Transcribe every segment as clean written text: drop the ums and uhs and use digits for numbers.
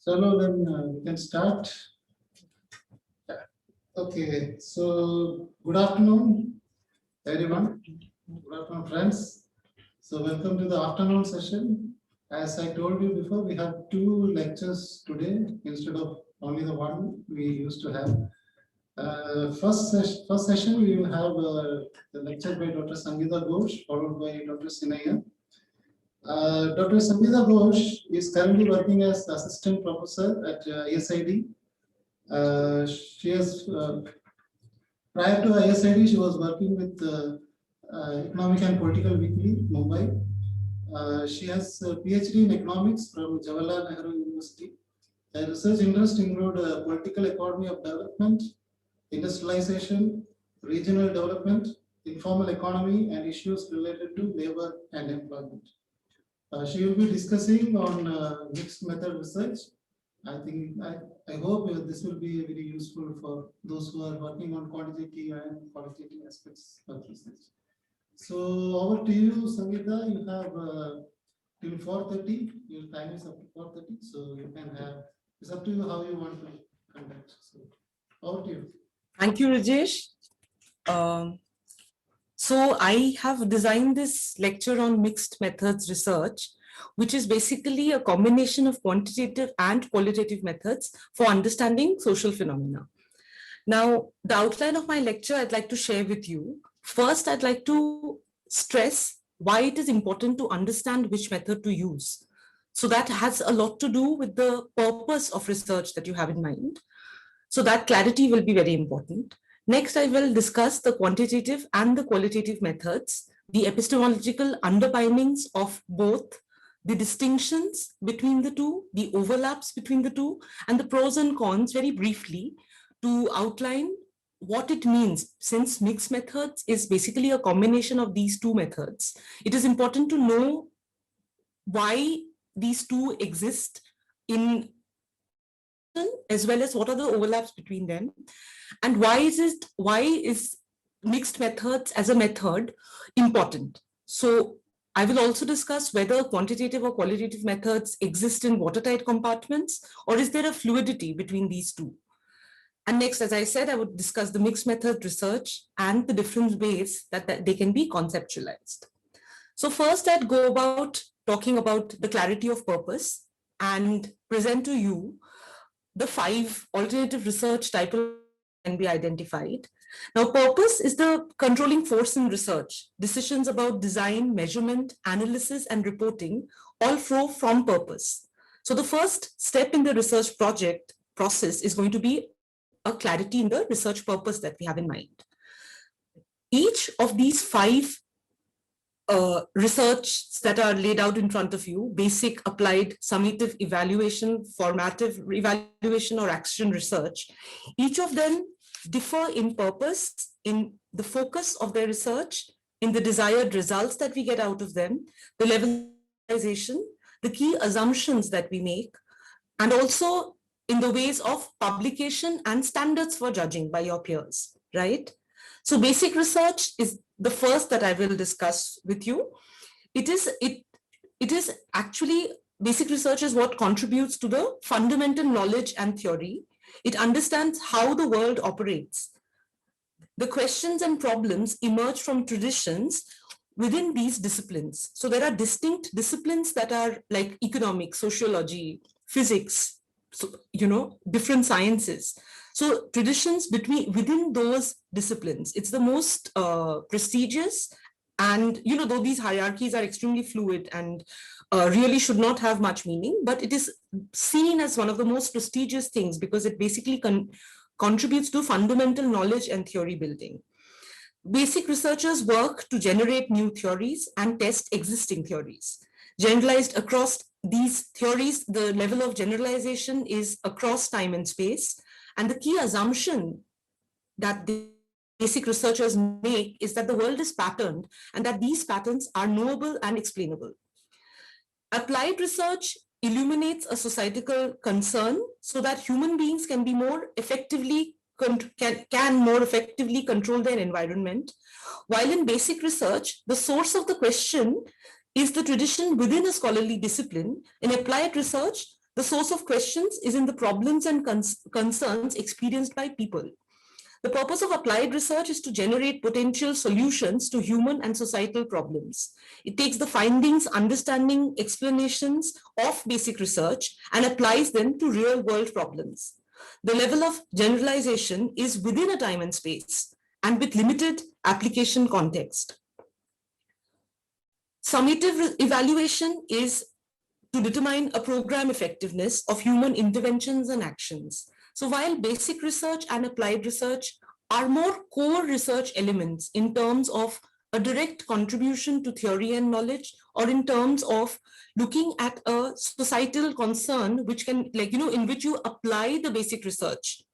So now then we can start. Okay, so good afternoon, everyone. Good afternoon, friends. So welcome to the afternoon session. As I told you before, we have two lectures today instead of only the one we used to have. First session we will have the lecture by Dr. Sangeeta Ghosh, followed by Dr. Sinaya. Dr. Sangeeta Ghosh is currently working as assistant professor at ISID. She has prior to ISID, she was working with Economic and Political Weekly, Mumbai. She has a PhD in economics from Jawaharlal Nehru University. Her research interests include political economy of development, industrialization, regional development, informal economy, and issues related to labor and employment. She will be discussing on mixed method research. I hope this will be very useful for those who are working on quantitative and qualitative aspects of research. So over to you, Sangeeta. You have till 4:30. Your time is up to 4:30, so you can have. It's up to you how you want to conduct. So over to you. Thank you, Rajesh. So I have designed this lecture on mixed methods research, which is basically a combination of quantitative and qualitative methods for understanding social phenomena. Now, the outline of my lecture I'd like to share with you. First, I'd like to stress why it is important to understand which method to use. So that has a lot to do with the purpose of research that you have in mind. So that clarity will be very important. Next, I will discuss the quantitative and the qualitative methods, the epistemological underpinnings of both, the distinctions between the two, the overlaps between the two, and the pros and cons very briefly to outline what it means. Since mixed methods is basically a combination of these two methods, it is important to know why these two exist in as well as what are the overlaps between them, and why is mixed methods as a method important. So I will also discuss whether quantitative or qualitative methods exist in watertight compartments, or is there a fluidity between these two. And next, as I said, I would discuss the mixed method research and the different ways that they can be conceptualized. So first, I'd go about talking about the clarity of purpose and present to you the 5 alternative research types can be identified. Now, purpose is the controlling force in research. Decisions about design, measurement, analysis, and reporting all flow from purpose. So the first step in the research project process is going to be a clarity in the research purpose that we have in mind. Each of these 5 research that are laid out in front of you, basic, applied, summative evaluation, formative evaluation, or action research, each of them differ in purpose, in the focus of their research, in the desired results that we get out of them, the level of realization, the key assumptions that we make, and also in the ways of publication and standards for judging by your peers, right? So basic research is the first that I will discuss with you. It is actually, basic research is what contributes to the fundamental knowledge and theory. It understands how the world operates. The questions and problems emerge from traditions within these disciplines. So there are distinct disciplines that are like economics, sociology, physics, so, different sciences. So traditions within those disciplines, it's the most prestigious, and though these hierarchies are extremely fluid and really should not have much meaning, but it is seen as one of the most prestigious things because it basically contributes to fundamental knowledge and theory building. Basic researchers work to generate new theories and test existing theories. Generalized across these theories, the level of generalization is across time and space. And the key assumption that the basic researchers make is that the world is patterned and that these patterns are knowable and explainable. Applied research illuminates a societal concern so that human beings can be more effectively can more effectively control their environment. While in basic research, the source of the question is the tradition within a scholarly discipline. In applied research, The source of questions is in the problems and concerns experienced by people. The purpose of applied research is to generate potential solutions to human and societal problems. It takes the findings, understanding, explanations of basic research and applies them to real-world problems. The level of generalization is within a time and space and with limited application context. Summative evaluation is to determine a program effectiveness of human interventions and actions. So while basic research and applied research are more core research elements in terms of a direct contribution to theory and knowledge, or in terms of looking at a societal concern, which can, in which you apply the basic research,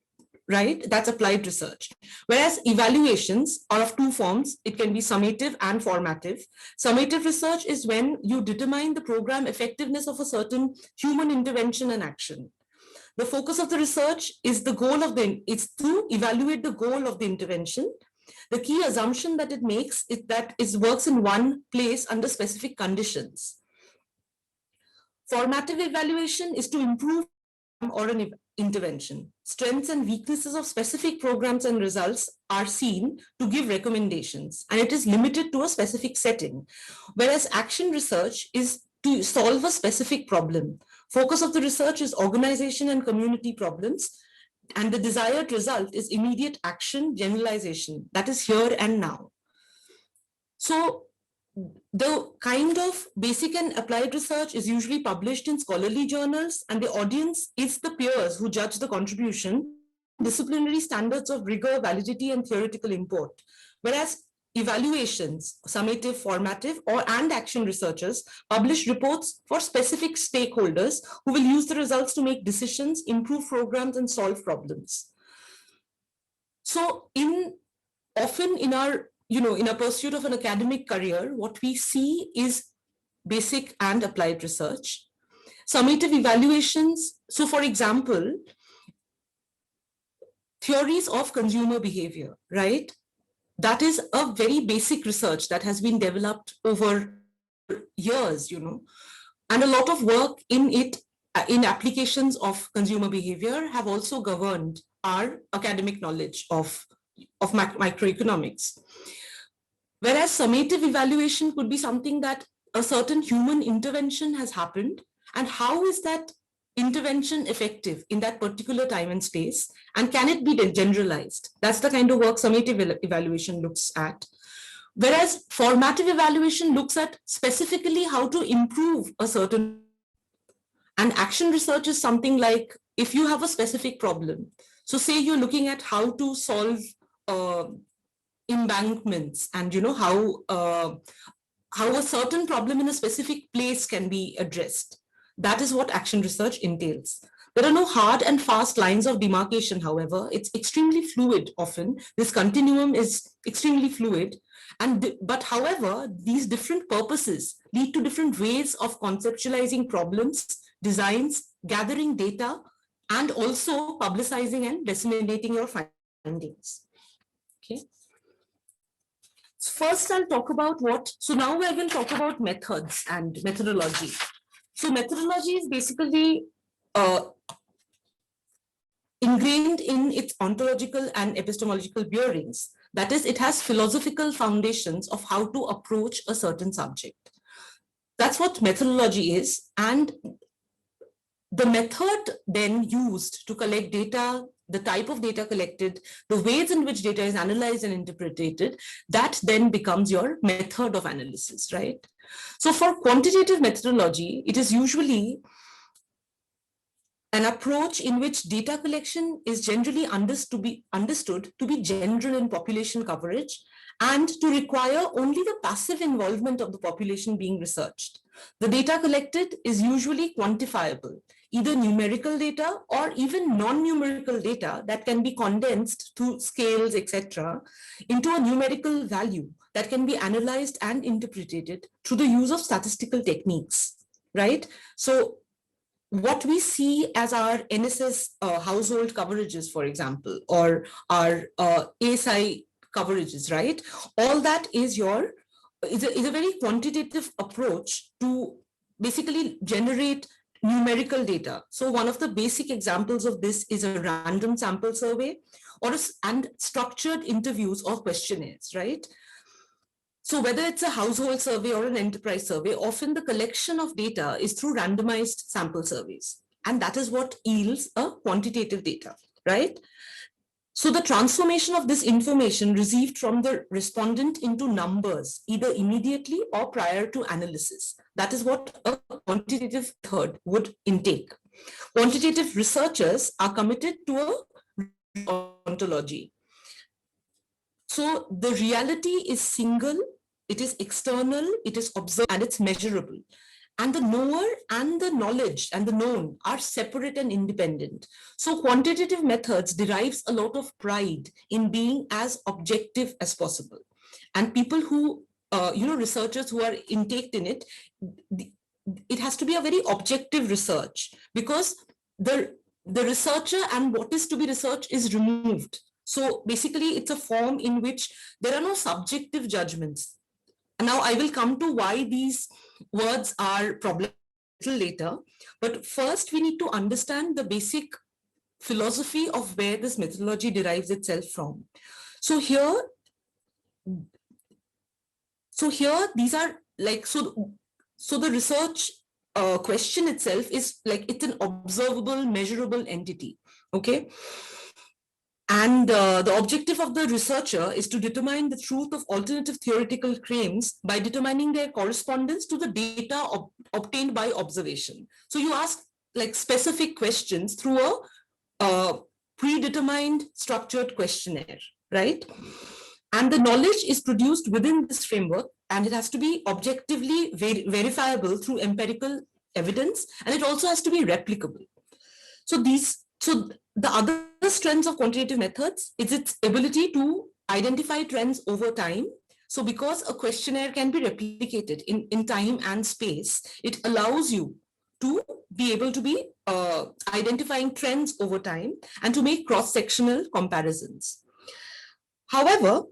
right? That's applied research. Whereas evaluations are of two forms. It can be summative and formative. Summative research is when you determine the program effectiveness of a certain human intervention and action. The focus of the research is it's to evaluate the goal of the intervention. The key assumption that it makes is that it works in one place under specific conditions. Formative evaluation is to improve or an intervention. Strengths and weaknesses of specific programs and results are seen to give recommendations, and it is limited to a specific setting. Whereas action research is to solve a specific problem. Focus of the research is organization and community problems, and the desired result is immediate action generalization, that is here and now. So the kind of basic and applied research is usually published in scholarly journals, and the audience is the peers who judge the contribution, disciplinary standards of rigor, validity, and theoretical import. Whereas evaluations, summative, formative, and action researchers publish reports for specific stakeholders who will use the results to make decisions, improve programs, and solve problems. So often in our in a pursuit of an academic career, what we see is basic and applied research. Summative evaluations. So for example, theories of consumer behavior, right? That is a very basic research that has been developed over years, and a lot of work in applications of consumer behavior have also governed our academic knowledge of microeconomics. Whereas summative evaluation could be something that a certain human intervention has happened, and how is that intervention effective in that particular time and space, and can it be generalized? That's the kind of work summative evaluation looks at. Whereas formative evaluation looks at specifically how to improve a certain, and action research is something like if you have a specific problem. So say you're looking at how to solve embankments, and how a certain problem in a specific place can be addressed. That is what action research entails. There are no hard and fast lines of demarcation, however. It's extremely fluid often. This continuum is extremely fluid. But however, these different purposes lead to different ways of conceptualizing problems, designs, gathering data, and also publicizing and disseminating your findings. Okay. So first, I'll talk about so now I will talk about methods and methodology. So methodology is basically ingrained in its ontological and epistemological bearings. That is, it has philosophical foundations of how to approach a certain subject. That's what methodology is. And the method then used to collect data, the type of data collected, the ways in which data is analyzed and interpreted, that then becomes your method of analysis, right? So for quantitative methodology, it is usually an approach in which data collection is generally understood to be general in population coverage and to require only the passive involvement of the population being researched. The data collected is usually quantifiable, either numerical data or even non-numerical data that can be condensed to scales, etc., into a numerical value that can be analyzed and interpreted through the use of statistical techniques, right? So what we see as our NSS household coverages, for example, or our ASI coverages, right? All that is a very quantitative approach to basically generate numerical data. So one of the basic examples of this is a random sample survey and structured interviews or questionnaires, right? So whether it's a household survey or an enterprise survey, often the collection of data is through randomized sample surveys. And that is what yields a quantitative data, right? So the transformation of this information received from the respondent into numbers, either immediately or prior to analysis. That is what a quantitative method would intake. Quantitative researchers are committed to a ontology. So the reality is single, it is external, it is observed, and it's measurable. And the knower and the knowledge and the known are separate and independent. So quantitative methods derives a lot of pride in being as objective as possible. And people who, researchers who are intaked in it, it has to be a very objective research, because the researcher and what is to be researched is removed. So basically, it's a form in which there are no subjective judgments. And now I will come to why these words are problematic later. But first, we need to understand the basic philosophy of where this methodology derives itself from. So here, these are like, so the research question itself is like, it's an observable, measurable entity, okay? And the objective of the researcher is to determine the truth of alternative theoretical claims by determining their correspondence to the data obtained by observation. So you ask like specific questions through a predetermined structured questionnaire, right? And the knowledge is produced within this framework, and it has to be objectively verifiable through empirical evidence, and it also has to be replicable. So the other strengths of quantitative methods is its ability to identify trends over time. So because a questionnaire can be replicated in time and space, it allows you to be able to be identifying trends over time and to make cross-sectional comparisons. However,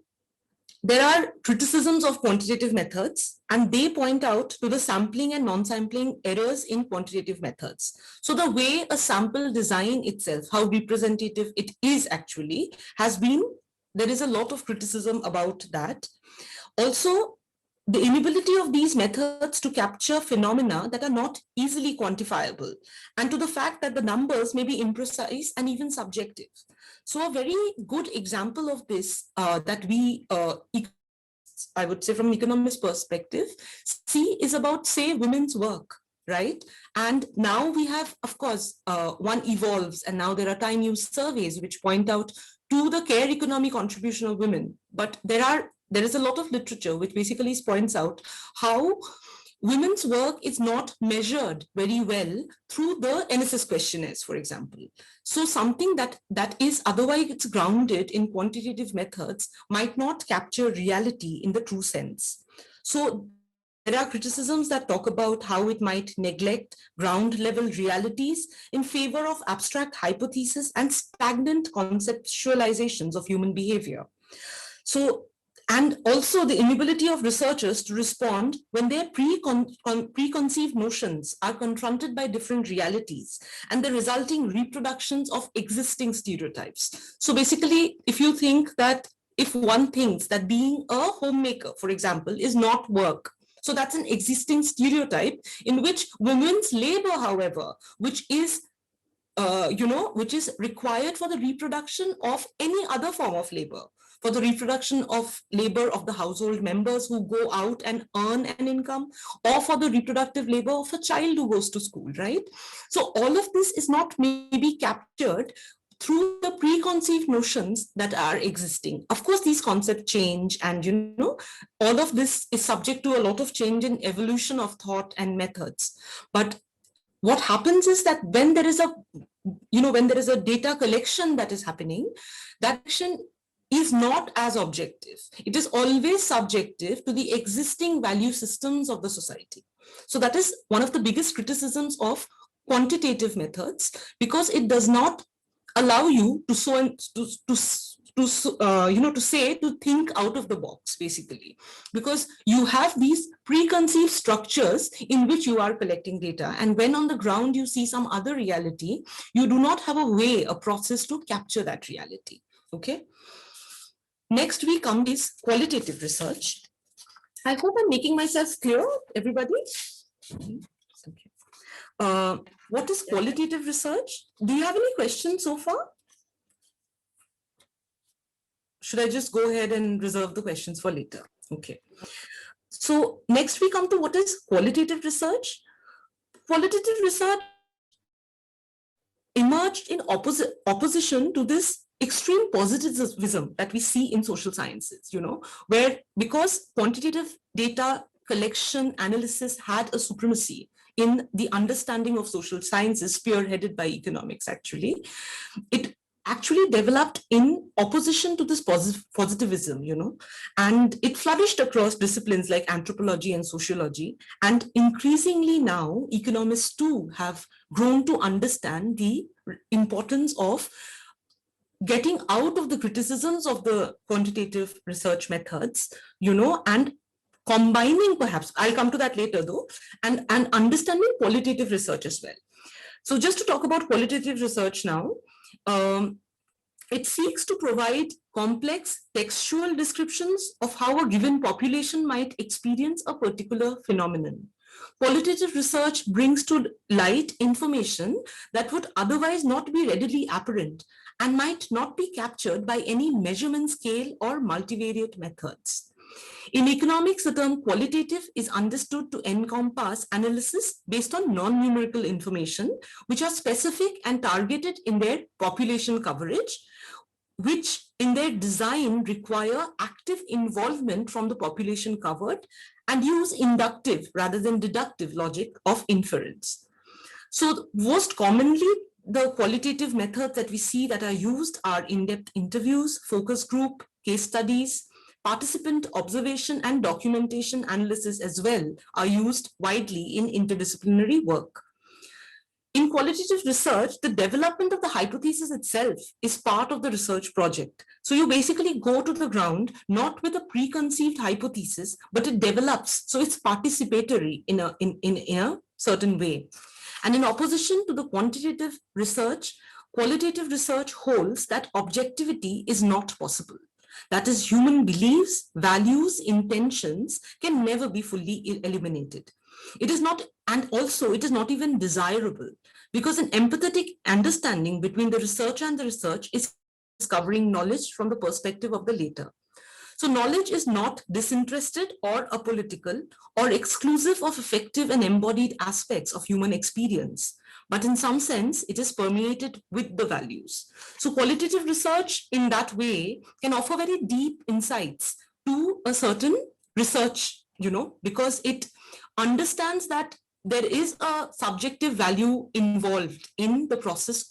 there are criticisms of quantitative methods, and they point out to the sampling and non-sampling errors in quantitative methods. So the way a sample design itself, how representative it is actually, there is a lot of criticism about that. Also, the inability of these methods to capture phenomena that are not easily quantifiable, and to the fact that the numbers may be imprecise and even subjective. So a very good example of this that we, I would say from economist perspective, see is about, say, women's work, right? And now we have, of course, one evolves, and now there are time use surveys which point out to the care economy contribution of women. But there is a lot of literature which basically points out how women's work is not measured very well through the NSS questionnaires, for example. So something that is otherwise grounded in quantitative methods might not capture reality in the true sense. So there are criticisms that talk about how it might neglect ground level realities in favor of abstract hypotheses and stagnant conceptualizations of human behavior. So, and also the inability of researchers to respond when their preconceived notions are confronted by different realities and the resulting reproductions of existing stereotypes. So basically, if you think that, if one thinks that being a homemaker, for example, is not work, so that's an existing stereotype in which women's labor, however, which is required for the reproduction of any other form of labor, for the reproduction of labor of the household members who go out and earn an income, or for the reproductive labor of a child who goes to school, right? So all of this is not maybe captured through the preconceived notions that are existing. Of course, these concepts change, and all of this is subject to a lot of change in evolution of thought and methods. But what happens is that when there is a data collection that is happening, that action is not as objective. It is always subjective to the existing value systems of the society. So that is one of the biggest criticisms of quantitative methods, because it does not allow you to to say to think out of the box, basically, because you have these preconceived structures in which you are collecting data, and when on the ground you see some other reality, you do not have a process to capture that reality. Okay. Next we come is qualitative research. I hope I'm making myself clear, everybody. Okay. What is qualitative research? Do you have any questions so far? Should I just go ahead and reserve the questions for later? Okay. So next we come to what is qualitative research. Qualitative research emerged in opposition to this extreme positivism that we see in social sciences, where because quantitative data collection analysis had a supremacy in the understanding of social sciences spearheaded by economics, actually, it actually developed in opposition to this positivism, and it flourished across disciplines like anthropology and sociology. And increasingly now, economists too have grown to understand the importance of getting out of the criticisms of the quantitative research methods, and combining, perhaps, I'll come to that later though, and understanding qualitative research as well. So just to talk about qualitative research now, it seeks to provide complex textual descriptions of how a given population might experience a particular phenomenon. Qualitative research brings to light information that would otherwise not be readily apparent and might not be captured by any measurement scale or multivariate methods. In economics, the term qualitative is understood to encompass analysis based on non-numerical information, which are specific and targeted in their population coverage, which in their design require active involvement from the population covered and use inductive rather than deductive logic of inference. So most commonly, the qualitative methods that we see that are used are in-depth interviews, focus group, case studies, participant observation, and documentation analysis as well are used widely in interdisciplinary work. In qualitative research, the development of the hypothesis itself is part of the research project. So you basically go to the ground, not with a preconceived hypothesis, but it develops. So it's participatory in a certain way. And in opposition to the quantitative research, qualitative research holds that objectivity is not possible. That is, human beliefs, values, intentions can never be fully eliminated. It is not, and also it is not even desirable, because an empathetic understanding between the researcher and the research is discovering knowledge from the perspective of the later. So knowledge is not disinterested or apolitical or exclusive of effective and embodied aspects of human experience, but in some sense, it is permeated with the values. So qualitative research in that way can offer very deep insights to a certain research, because it understands that there is a subjective value involved in the process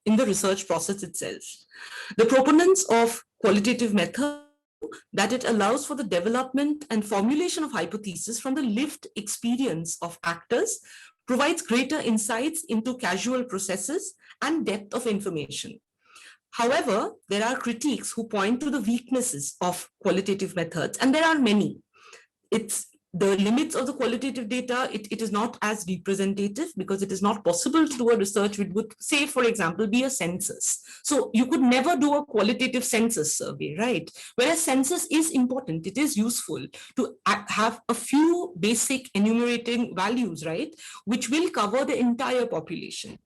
in the research process itself. The proponents of qualitative method that it allows for the development and formulation of hypotheses from the lived experience of actors, provides greater insights into causal processes and depth of information. However, there are critics who point to the weaknesses of qualitative methods, and there are many. It's the limits of the qualitative data, it is not as representative because it is not possible to do a research which would, say, for example, be a census. So you could never do a qualitative census survey, right? Whereas census is important, it is useful to have a few basic enumerating values, right? Which will cover the entire population.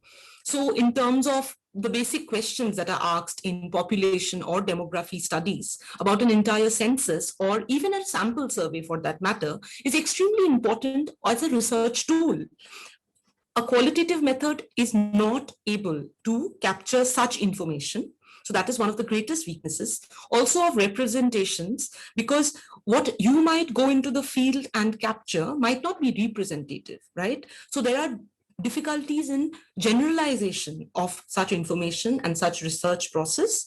So in terms of the basic questions that are asked in population or demography studies about an entire census or even a sample survey for that matter is extremely important as a research tool. A qualitative method is not able to capture such information. So that is one of the greatest weaknesses also of representations, because what you might go into the field and capture might not be representative, right? So there are difficulties in generalization of such information and such research process.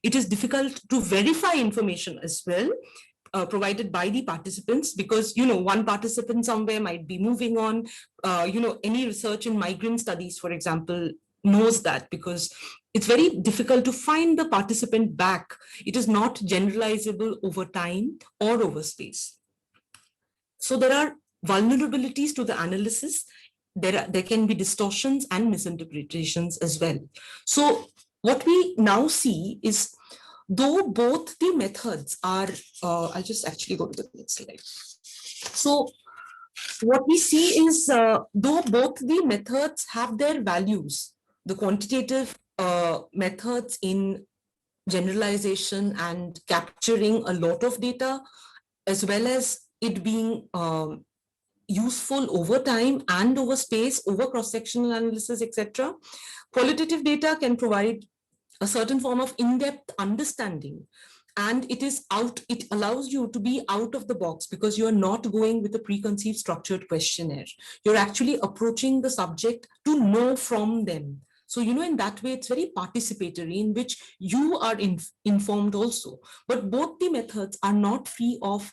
It is difficult to verify information as well, provided by the participants, because one participant somewhere might be moving on. Any research in migrant studies, for example, knows that, because it's very difficult to find the participant back. It is not generalizable over time or over space. So there are vulnerabilities to the analysis. There can be distortions and misinterpretations as well. So what we now see is, though both the methods are, I'll just actually go to the next slide. So what we see is, though both the methods have their values, the quantitative methods in generalization and capturing a lot of data, as well as it being useful over time and over space, over cross-sectional analysis, etc. Qualitative data can provide a certain form of in-depth understanding, and it allows you to be out of the box, because you're not going with a preconceived structured questionnaire. You're actually approaching the subject to know from them. So, in that way, it's very participatory, in which you are informed also. But both the methods are not free of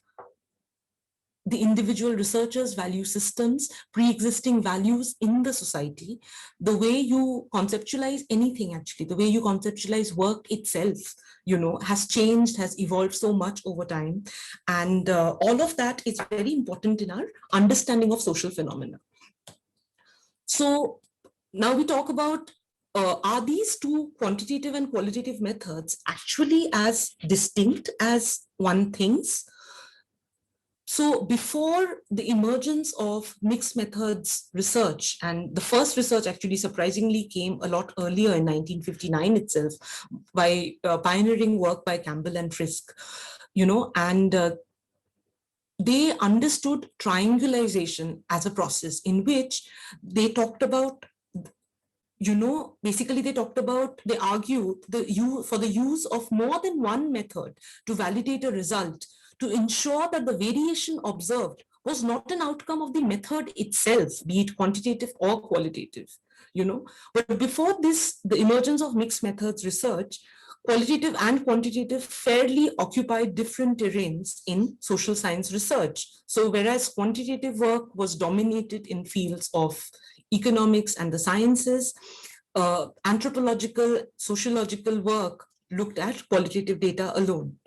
the individual researchers' value systems, pre-existing values in the society, the way you conceptualize anything, actually, the way you conceptualize work itself, has changed, has evolved so much over time. And all of that is very important in our understanding of social phenomena. So now we talk about, are these two quantitative and qualitative methods actually as distinct as one thinks? So before the emergence of mixed methods research, and the first research actually surprisingly came a lot earlier in 1959 itself, by pioneering work by Campbell and Frisk, and they understood triangulation as a process in which they talked about, basically they argued for the use of more than one method to validate a result, to ensure that the variation observed was not an outcome of the method itself, be it quantitative or qualitative, But before this, the emergence of mixed methods research, qualitative and quantitative fairly occupied different terrains in social science research. So whereas quantitative work was dominated in fields of economics and the sciences, anthropological, sociological work looked at qualitative data alone.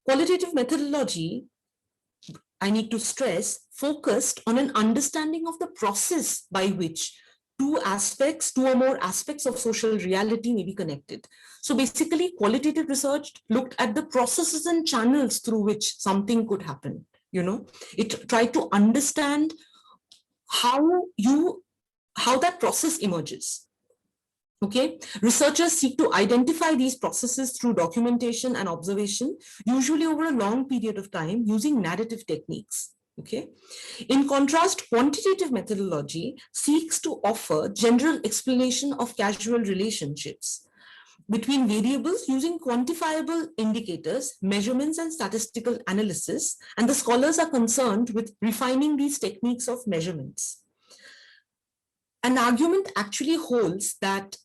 Qualitative methodology, I need to stress, focused on an understanding of the process by which two or more aspects of social reality may be connected. So basically, qualitative research looked at the processes and channels through which something could happen. It tried to understand how that process emerges. Okay, researchers seek to identify these processes through documentation and observation, usually over a long period of time, using narrative techniques. Okay, in contrast, quantitative methodology seeks to offer general explanation of causal relationships between variables using quantifiable indicators, measurements, and statistical analysis, and the scholars are concerned with refining these techniques of measurements. An argument actually holds that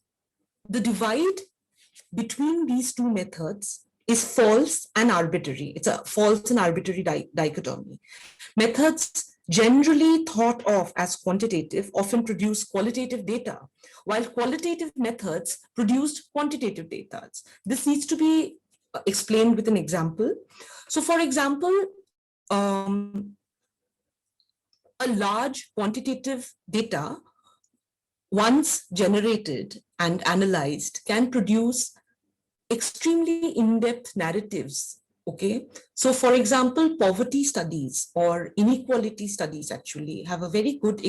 the divide between these two methods is false and arbitrary. It's a false and arbitrary dichotomy. Methods generally thought of as quantitative often produce qualitative data, while qualitative methods produced quantitative data. This needs to be explained with an example. So for example, a large quantitative data, once generated and analyzed, can produce extremely in-depth narratives. Okay, so for example, poverty studies or inequality studies actually have a very good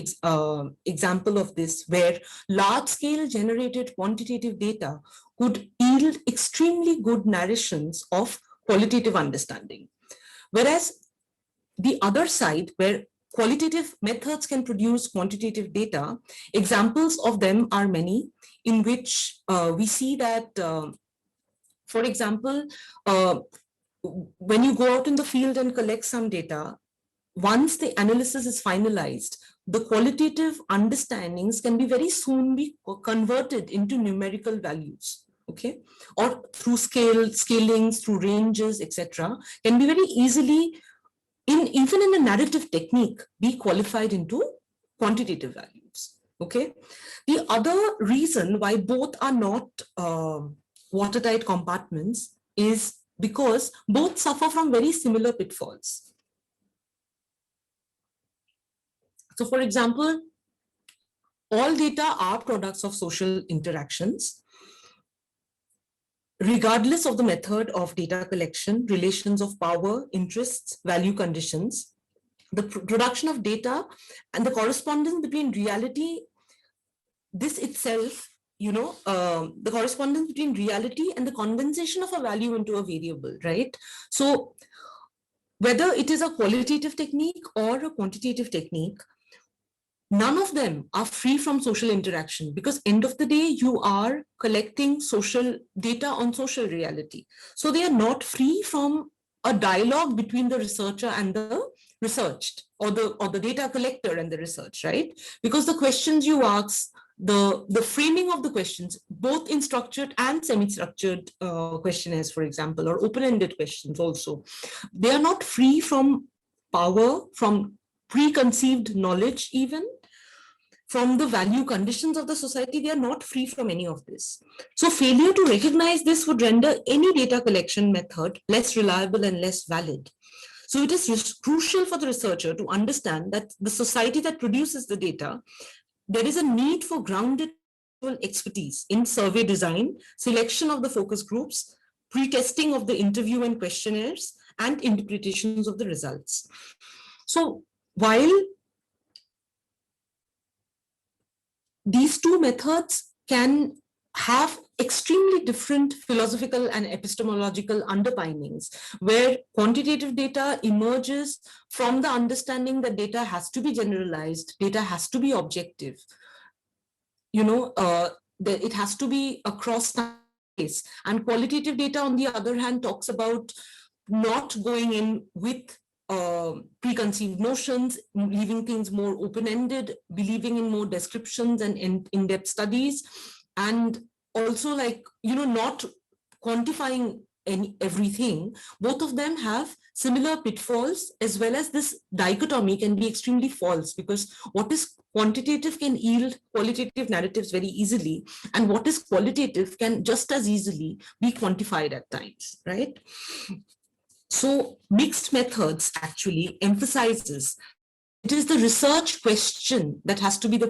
example of this, where large-scale generated quantitative data could yield extremely good narrations of qualitative understanding. Whereas the other side, where qualitative methods can produce quantitative data, examples of them are many, in which we see that, for example, when you go out in the field and collect some data, once the analysis is finalized, the qualitative understandings can be very soon be converted into numerical values, okay? Or through scalings, through ranges, etc., can be very easily, even in a narrative technique, be qualified into quantitative values. Okay. The other reason why both are not watertight compartments is because both suffer from very similar pitfalls. So for example, all data are products of social interactions, regardless of the method of data collection, relations of power, interests, value conditions. The production of data and the correspondence between reality, this itself, the correspondence between reality and the condensation of a value into a variable, right? So whether it is a qualitative technique or a quantitative technique, none of them are free from social interaction, because end of the day, you are collecting social data on social reality. So they are not free from a dialogue between the researcher and the researched, or the data collector and the research, right? Because the questions you ask, the framing of the questions, both in structured and semi-structured questionnaires, for example, or open-ended questions also, they are not free from power, from preconceived knowledge, even from the value conditions of the society. They are not free from any of this. So failure to recognize this would render any data collection method less reliable and less valid. So it is crucial for the researcher to understand that the society that produces the data, there is a need for grounded expertise in survey design, selection of the focus groups, pre-testing of the interview and questionnaires, and interpretations of the results. So while these two methods can have extremely different philosophical and epistemological underpinnings, where quantitative data emerges from the understanding that data has to be generalized, data has to be objective, it has to be across space. And qualitative data, on the other hand, talks about not going in with preconceived notions, leaving things more open-ended, believing in more descriptions and in-depth studies, and also not quantifying everything. Both of them have similar pitfalls, as well as this dichotomy can be extremely false, because what is quantitative can yield qualitative narratives very easily, and what is qualitative can just as easily be quantified at times, right? So mixed methods actually emphasizes it is the research question that has to be the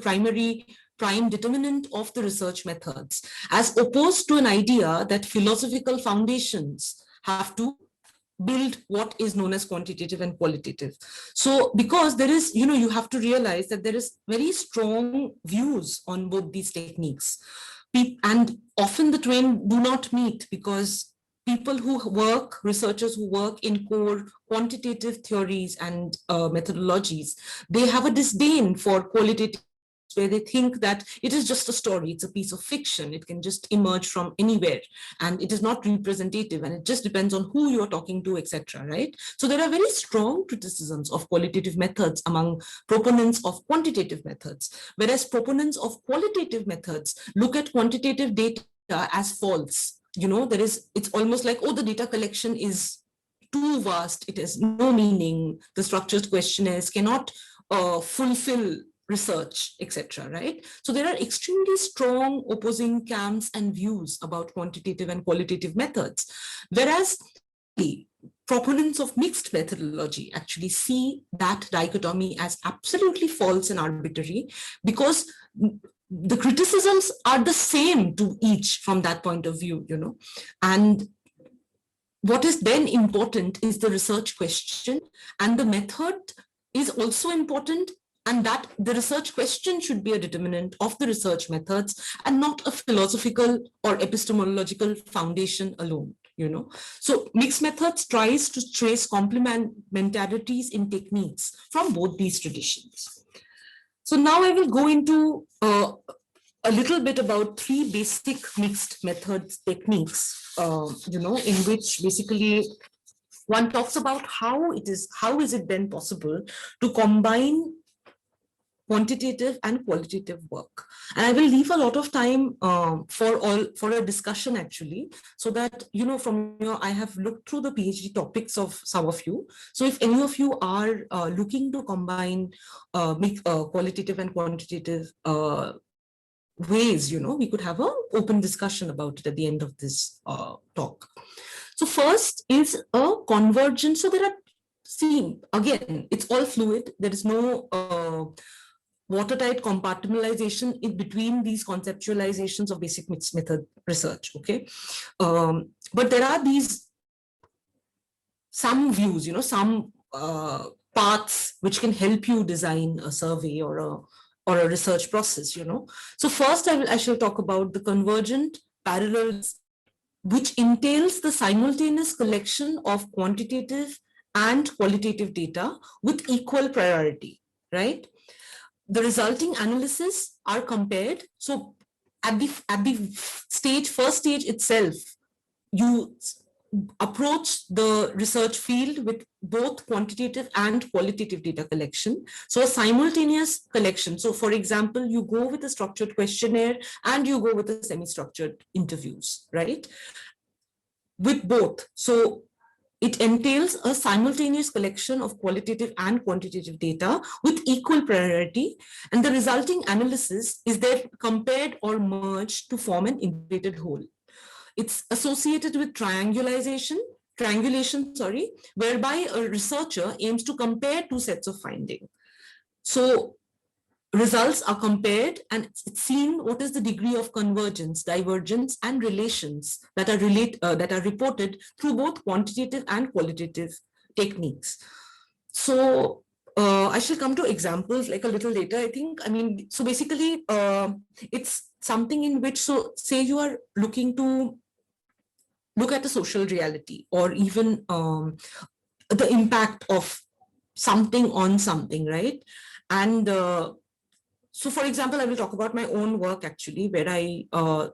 prime determinant of the research methods, as opposed to an idea that philosophical foundations have to build what is known as quantitative and qualitative. So because there is, you have to realize that there is very strong views on both these techniques. And often the twain do not meet, because people researchers who work in core quantitative theories and methodologies, they have a disdain for qualitative, where they think that it is just a story, it's a piece of fiction, it can just emerge from anywhere, and it is not representative, and it just depends on who you're talking to, etc. Right? So there are very strong criticisms of qualitative methods among proponents of quantitative methods, whereas proponents of qualitative methods look at quantitative data as false. It's almost like, oh, the data collection is too vast, it has no meaning, the structured questionnaires cannot fulfill research, etc. Right? So there are extremely strong opposing camps and views about quantitative and qualitative methods, whereas the proponents of mixed methodology actually see that dichotomy as absolutely false and arbitrary, because the criticisms are the same to each from that point of view, and what is then important is the research question, and the method is also important, and that the research question should be a determinant of the research methods and not a philosophical or epistemological foundation alone. So mixed methods tries to trace complementarities in techniques from both these traditions. So now I will go into a little bit about three basic mixed methods techniques, in which basically one talks about how is it then possible to combine quantitative and qualitative work. And I will leave a lot of time for a discussion actually, so that, you know, from your, I have looked through the PhD topics of some of you. So if any of you are looking to combine qualitative and quantitative ways, you know, we could have an open discussion about it at the end of this talk. So first is a convergence. So there are, see, again, it's all fluid. There is no watertight compartmentalization in between these conceptualizations of basic mixed method research, okay? But there are these, some views, you know, some paths which can help you design a survey or a research process, you know. So first I shall talk about the convergent parallels, which entails the simultaneous collection of quantitative and qualitative data with equal priority, right? The resulting analysis are compared. So at the first stage itself, you approach the research field with both quantitative and qualitative data collection. So a simultaneous collection. So for example, you go with a structured questionnaire and you go with a semi-structured interviews, right? With both. So it entails a simultaneous collection of qualitative and quantitative data with equal priority, and the resulting analysis is then compared or merged to form an integrated whole. It's associated with triangulation, whereby a researcher aims to compare two sets of findings. So results are compared and it's seen what is the degree of convergence, divergence, and relations that are reported through both quantitative and qualitative techniques. So I shall come to examples like a little later, I think. I mean, so basically, it's something in which, so say you are looking to look at a social reality or even the impact of something on something, right? And so for example, I will talk about my own work actually, where I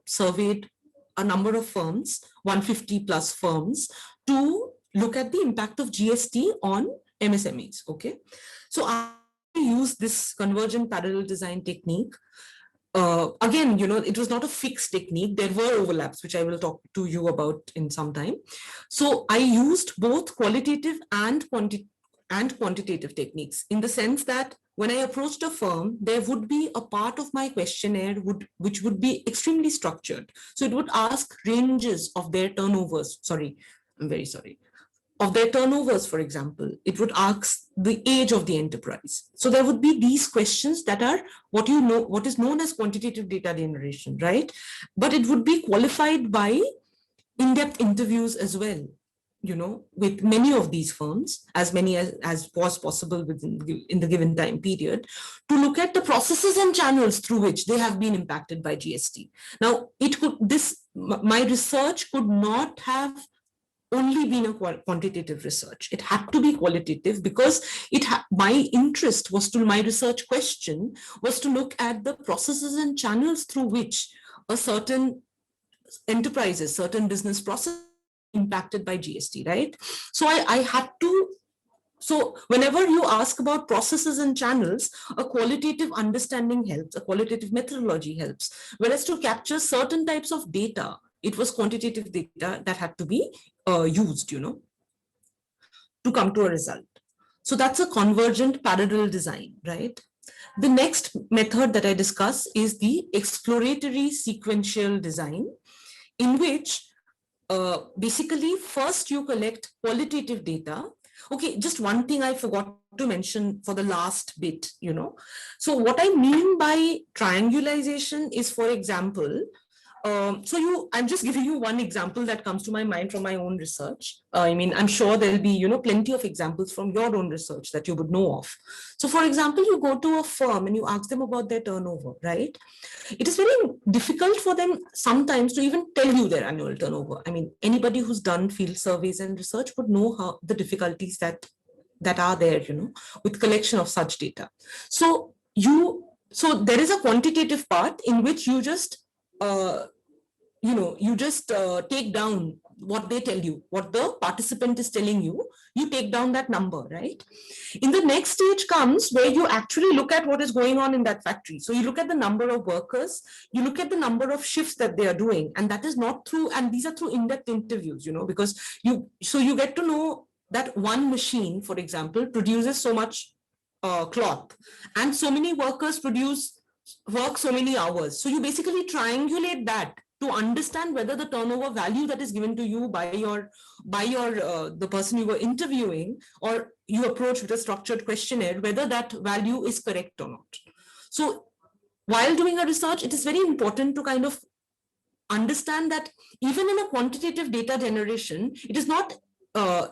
surveyed a number of firms, 150 plus firms, to look at the impact of GST on MSMEs, okay? So I used this convergent parallel design technique. Again, you know, it was not a fixed technique. There were overlaps, which I will talk to you about in some time. So I used both qualitative and quantitative techniques, in the sense that when I approached a firm, there would be a part of my questionnaire which would be extremely structured. So it would ask ranges of their turnovers. Sorry, I'm very sorry. Of their turnovers, for example. It would ask the age of the enterprise. So there would be these questions that are what is known as quantitative data generation, right? But it would be qualified by in-depth interviews as well, you know, with many of these firms, as many as was possible in the given time period, to look at the processes and channels through which they have been impacted by GST. Now, my research could not have only been a quantitative research. It had to be qualitative, because my interest was my research question was to look at the processes and channels through which a certain enterprises, certain business process impacted by GST, right? So I had to, so whenever you ask about processes and channels, a qualitative understanding helps, a qualitative methodology helps. Whereas to capture certain types of data, it was quantitative data that had to be used, you know, to come to a result. So that's a convergent parallel design, right? The next method that I discuss is the exploratory sequential design, in which basically first you collect qualitative data. Okay, just one thing I forgot to mention for the last bit, you know. So what I mean by triangulation is, for example, I'm just giving you one example that comes to my mind from my own research. I mean, I'm sure there'll be, you know, plenty of examples from your own research that you would know of. So for example, you go to a firm and you ask them about their turnover, right? It is very difficult for them sometimes to even tell you their annual turnover. I mean, anybody who's done field surveys and research would know how the difficulties that are there, you know, with collection of such data. So there is a quantitative part in which you just you just take down what they tell you, what the participant is telling you, you take down that number, right? In the next stage comes where you actually look at what is going on in that factory. So you look at the number of workers, you look at the number of shifts that they are doing, and that is not through, and these are through in-depth interviews, because you get to know that one machine, for example, produces so much cloth, and so many workers work so many hours. So you basically triangulate that to understand whether the turnover value that is given to you by your the person you were interviewing, or you approach with a structured questionnaire, whether that value is correct or not. So while doing a research, it is very important to kind of understand that even in a quantitative data generation, it is not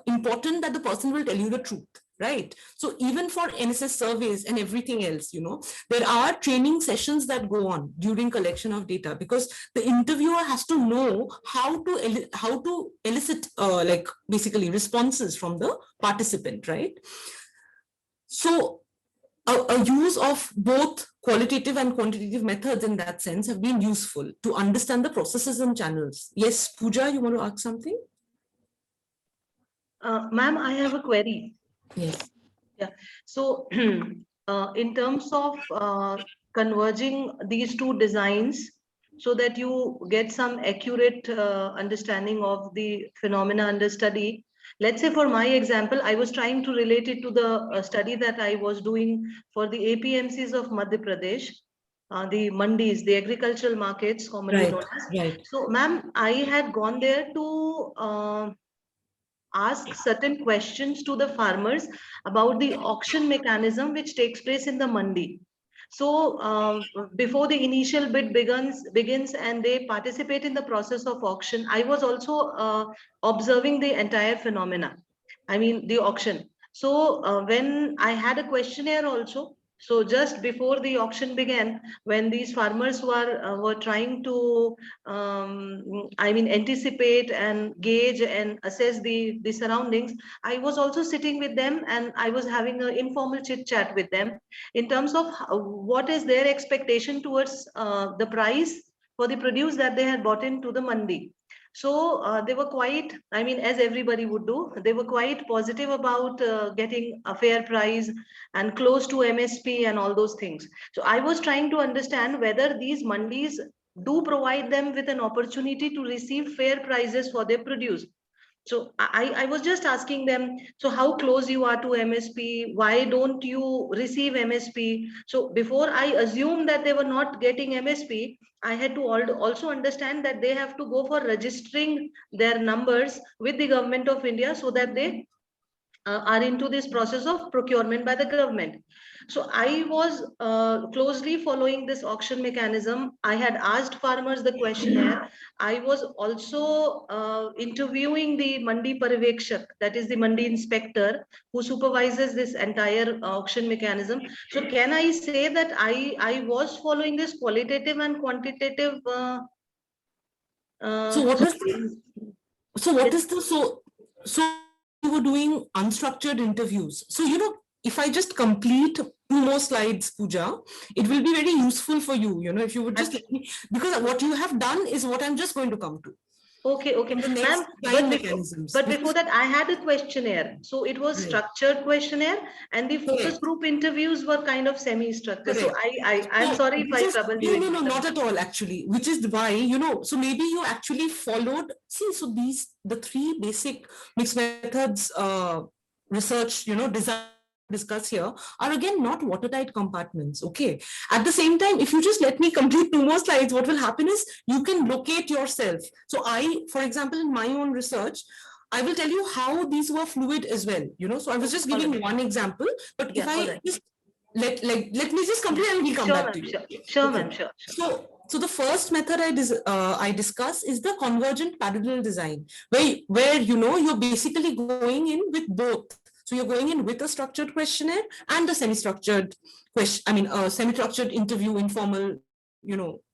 important that the person will tell you the truth, right? So even for NSS surveys and everything else, there are training sessions that go on during collection of data, because the interviewer has to know how to elicit like basically responses from the participant, right? So a use of both qualitative and quantitative methods in that sense have been useful to understand the processes and channels. Yes, Pooja, you want to ask something? Ma'am, I have a query. Yes. Yeah. So in terms of converging these two designs so that you get some accurate understanding of the phenomena under study. Let's say for my example, I was trying to relate it to the study that I was doing for the APMCs of Madhya Pradesh, the mandis, the agricultural markets, commonly known as. Right. So, ma'am, I had gone there to ask certain questions to the farmers about the auction mechanism which takes place in the mandi. So before the initial bid begins and they participate in the process of auction, I was also observing the entire phenomena. I mean the auction. So when I had a questionnaire also, so just before the auction began, when these farmers were trying to I mean anticipate and gauge and assess the surroundings, I was also sitting with them and I was having an informal chit chat with them in terms of what is their expectation towards the price for the produce that they had bought into the mandi. So they were quite, I mean, as everybody would do, they were quite positive about getting a fair price and close to MSP and all those things. So I was trying to understand whether these mandis do provide them with an opportunity to receive fair prices for their produce. So I was just asking them, so how close you are to MSP? Why don't you receive MSP? So before I assumed that they were not getting MSP, I had to also understand that they have to go for registering their numbers with the government of India so that they are into this process of procurement by the government. So I was closely following this auction mechanism. I had asked farmers the questionnaire. I was also interviewing the Mandi Parivekshak, that is the Mandi inspector who supervises this entire auction mechanism. So can I say that I was following this qualitative and quantitative So what is the, so what is the, so you were doing unstructured interviews. So, if I just complete 2 more slides, Pooja, it will be very useful for you, if you would just let me, because what you have done is what I'm just going to come to. Okay. Ma'am, but before that, I had a questionnaire. So it was structured questionnaire and the focus group interviews were kind of semi-structured. So I'm sorry if I troubled you. No, not at all, actually, which is why, so maybe you actually followed, so the 3 basic mixed methods research, design discuss here are again not watertight compartments. Okay. At the same time, if you just let me complete 2 more slides, what will happen is you can locate yourself. So for example, in my own research, I will tell you how these were fluid as well. So I was just giving one example, but if I just let me just complete and we'll come back to you. Sure, ma'am. Sure. So the first method I discuss is the convergent parallel design, where you're basically going in with both. So you're going in with a structured questionnaire and a semi-structured a semi-structured interview, informal,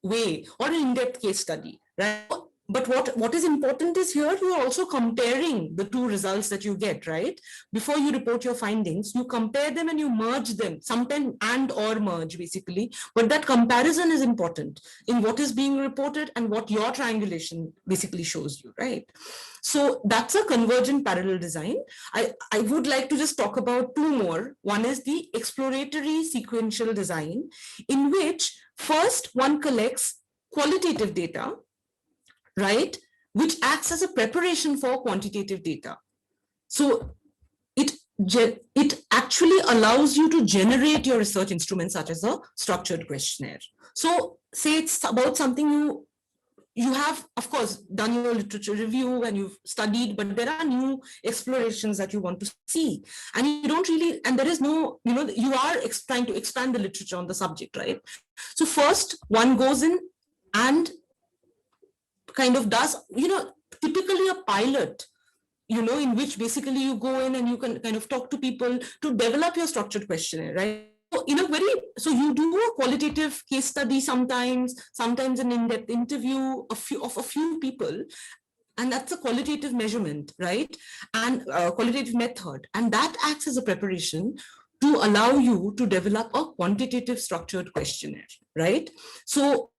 way, or an in-depth case study, right? but what is important is here you are also comparing the two results that you get, right? Before you report your findings, you compare them and you merge them, sometimes and or merge basically, but that comparison is important in what is being reported and what your triangulation basically shows you, right? So that's a convergent parallel design. I would like to just talk about two more. One is the exploratory sequential design, in which first one collects qualitative data, right, which acts as a preparation for quantitative data. So it actually allows you to generate your research instruments such as a structured questionnaire. So say it's about something you have, of course, done your literature review and you've studied, but there are new explorations that you want to see. And you don't really, and there is no, you are trying to expand the literature on the subject, right? So first one goes in and kind of does, typically a pilot, in which basically you go in and you can kind of talk to people to develop your structured questionnaire, right? So you do a qualitative case study sometimes an in-depth interview of a few people, and that's a qualitative measurement, right? And qualitative method, and that acts as a preparation to allow you to develop a quantitative structured questionnaire, right? So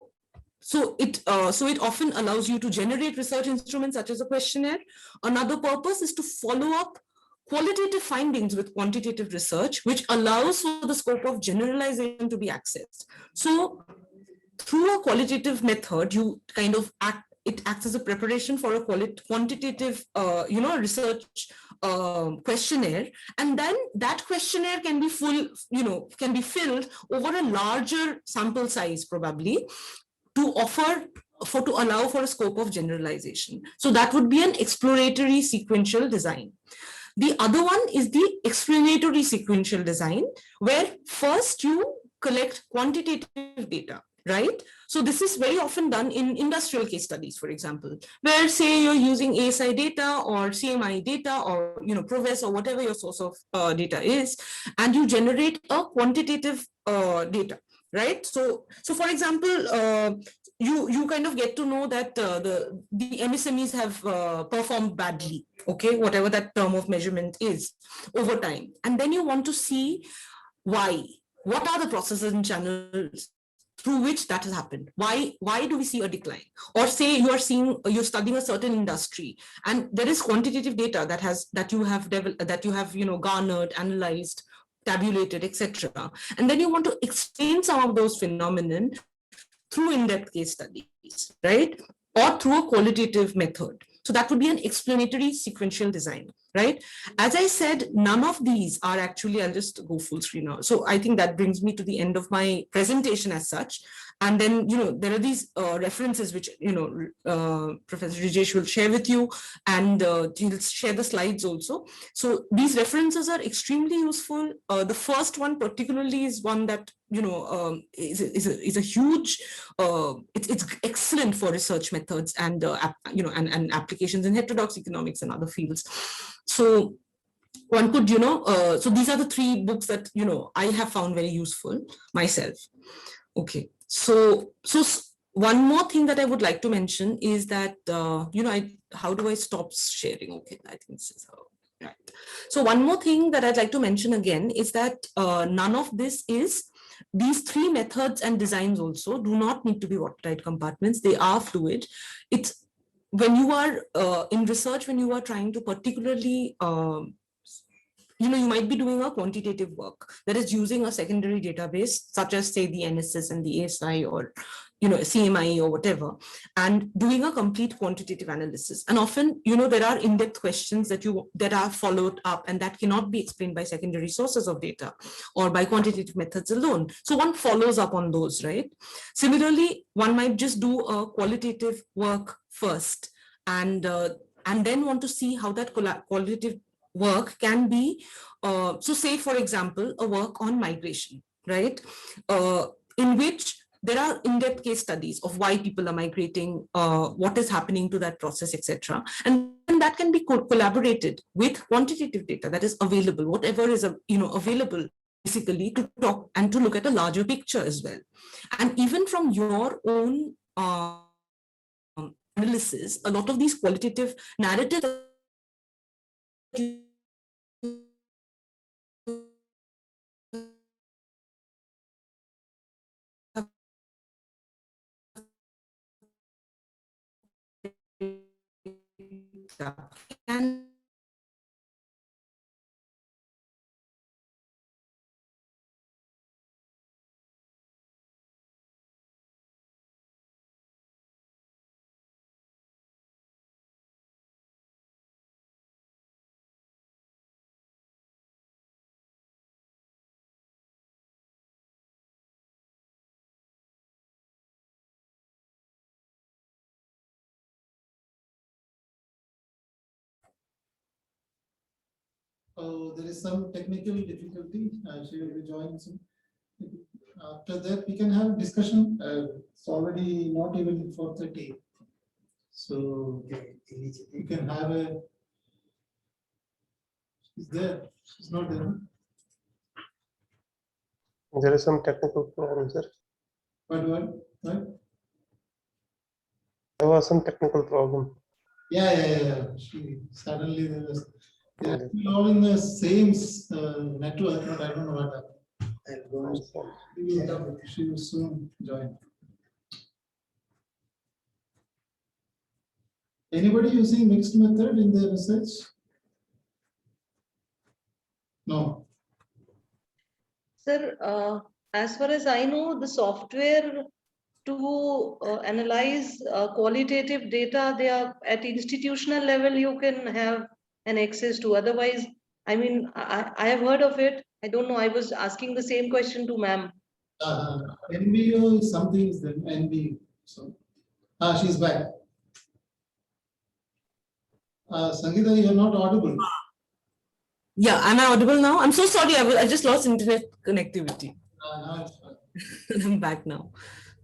it often allows you to generate research instruments such as a questionnaire. Another purpose is to follow up qualitative findings with quantitative research, which allows for the scope of generalization to be accessed. So through a qualitative method, you kind of it acts as a preparation for a quantitative, research questionnaire, and then that questionnaire can be filled over a larger sample size probably, to allow for a scope of generalization. So that would be an exploratory sequential design. The other one is the explanatory sequential design, where first you collect quantitative data, right? So this is very often done in industrial case studies, for example, where say you're using ASI data or CMI data or ProVes or whatever your source of data is, and you generate a quantitative data, right? So for example, you kind of get to know that the MSMEs have performed badly, okay, whatever that term of measurement is, over time. And then you want to see why. What are the processes and channels through which that has happened? Why do we see a decline? Or say you're studying a certain industry, and there is quantitative data that you have garnered, analyzed, tabulated, etc. And then you want to explain some of those phenomenon through in-depth case studies, right? Or through a qualitative method. So that would be an explanatory sequential design, right? As I said, none of these are actually, I'll just go full screen now. So I think that brings me to the end of my presentation as such. And then, there are these references which, Professor Rajesh will share with you, and he'll share the slides also. So these references are extremely useful. The first one particularly is one that, is a huge, it's excellent for research methods and, and applications in heterodox economics and other fields. So one could, so these are the three books that, I have found very useful myself. Okay. So one more thing that I would like to mention is that, how do I stop sharing? Okay, I think this is how, right. So one more thing that I'd like to mention again is that none of this is, these three methods and designs also do not need to be watertight compartments. They are fluid. It's when you are in research, when you are trying to particularly, you might be doing a quantitative work that is using a secondary database, such as say the NSS and the ASI or, CMI or whatever, and doing a complete quantitative analysis. And often, there are in-depth questions that are followed up and that cannot be explained by secondary sources of data or by quantitative methods alone. So one follows up on those, right? Similarly, one might just do a qualitative work first and then want to see how that qualitative work can be, so say for example, a work on migration, right? In which there are in-depth case studies of why people are migrating, what is happening to that process, etc. And that can be collaborated with quantitative data that is available, whatever is available basically, to talk and to look at a larger picture as well. And even from your own analysis, a lot of these qualitative narratives can Oh, there is some technical difficulty. She will be joining soon. After that, we can have discussion. It's already not even 4:30. So you can have a. She's there. She's not there. There is some technical problem, sir. What? There was some technical problem. Yeah. She suddenly there was. They are all in the same network, but I don't know what happened. She will soon join. Anybody using mixed method in their research? No. Sir, as far as I know, the software to analyze qualitative data, they are at institutional level, you can have an access to. Otherwise, I mean, I have heard of it. I don't know. I was asking the same question to ma'am. NBO is something is then NBO. So, she's back. Sangeeta, you are not audible. Yeah, am I audible now? I'm so sorry, I just lost internet connectivity. Now it's fine. I'm back now.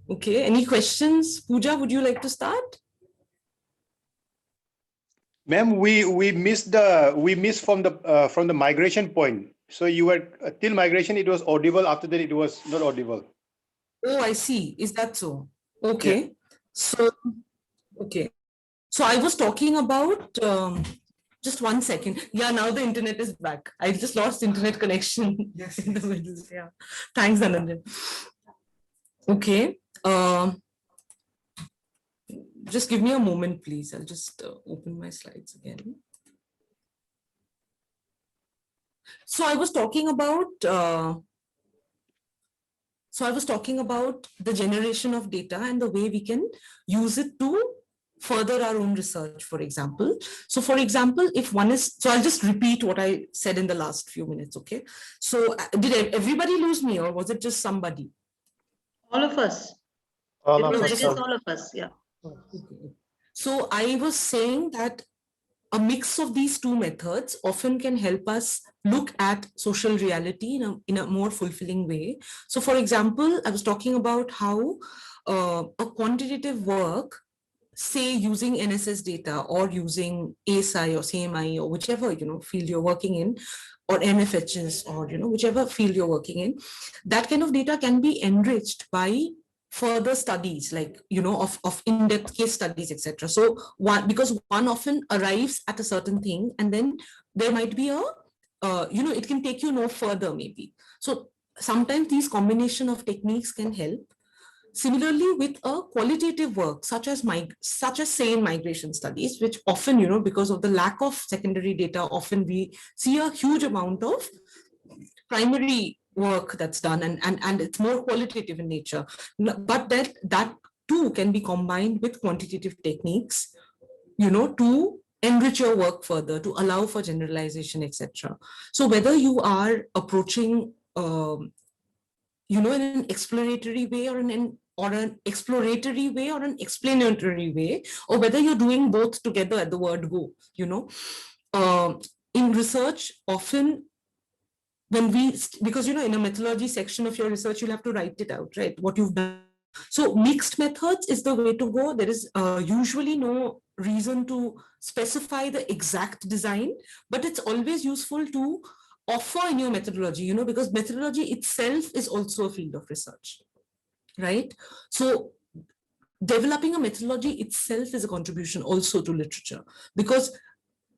Okay, any questions? Pooja, would you like to start? Ma'am, we missed from the migration point. So you were till migration, it was audible. After that, it was not audible. Oh, I see. Is that so? Okay. So, okay. So I was talking about, just one second. Yeah, now the internet is back. I just lost internet connection in the middle. Yeah. Thanks, Anandan. Okay. Just give me a moment, please. I'll just open my slides again. So I was talking about the generation of data and the way we can use it to further our own research, for example. So for example, if one is, so I'll just repeat what I said in the last few minutes, okay? So did everybody lose me or was it just somebody? All of us. All It of was, I us. guess, all of us. Yeah. Okay. So I was saying that a mix of these two methods often can help us look at social reality in a more fulfilling way. So for example, I was talking about how a quantitative work, say using NSS data or using ASI or CMI or whichever field you're working in, or NFHS or whichever field you're working in, that kind of data can be enriched by further studies like of in-depth case studies, etc. So because one often arrives at a certain thing and then there might be a it can take you no further maybe. So sometimes these combination of techniques can help. Similarly, with a qualitative work such as say in migration studies, which often because of the lack of secondary data, often we see a huge amount of primary work that's done and it's more qualitative in nature, but that too can be combined with quantitative techniques to enrich your work further, to allow for generalization, etc. So whether you are approaching in an exploratory way or an exploratory way or an explanatory way, or whether you're doing both together at the word go, in research often because in a methodology section of your research you'll have to write it out, right, what you've done. So mixed methods is the way to go. There is usually no reason to specify the exact design, but it's always useful to offer in your methodology, because methodology itself is also a field of research, right? So developing a methodology itself is a contribution also to literature, because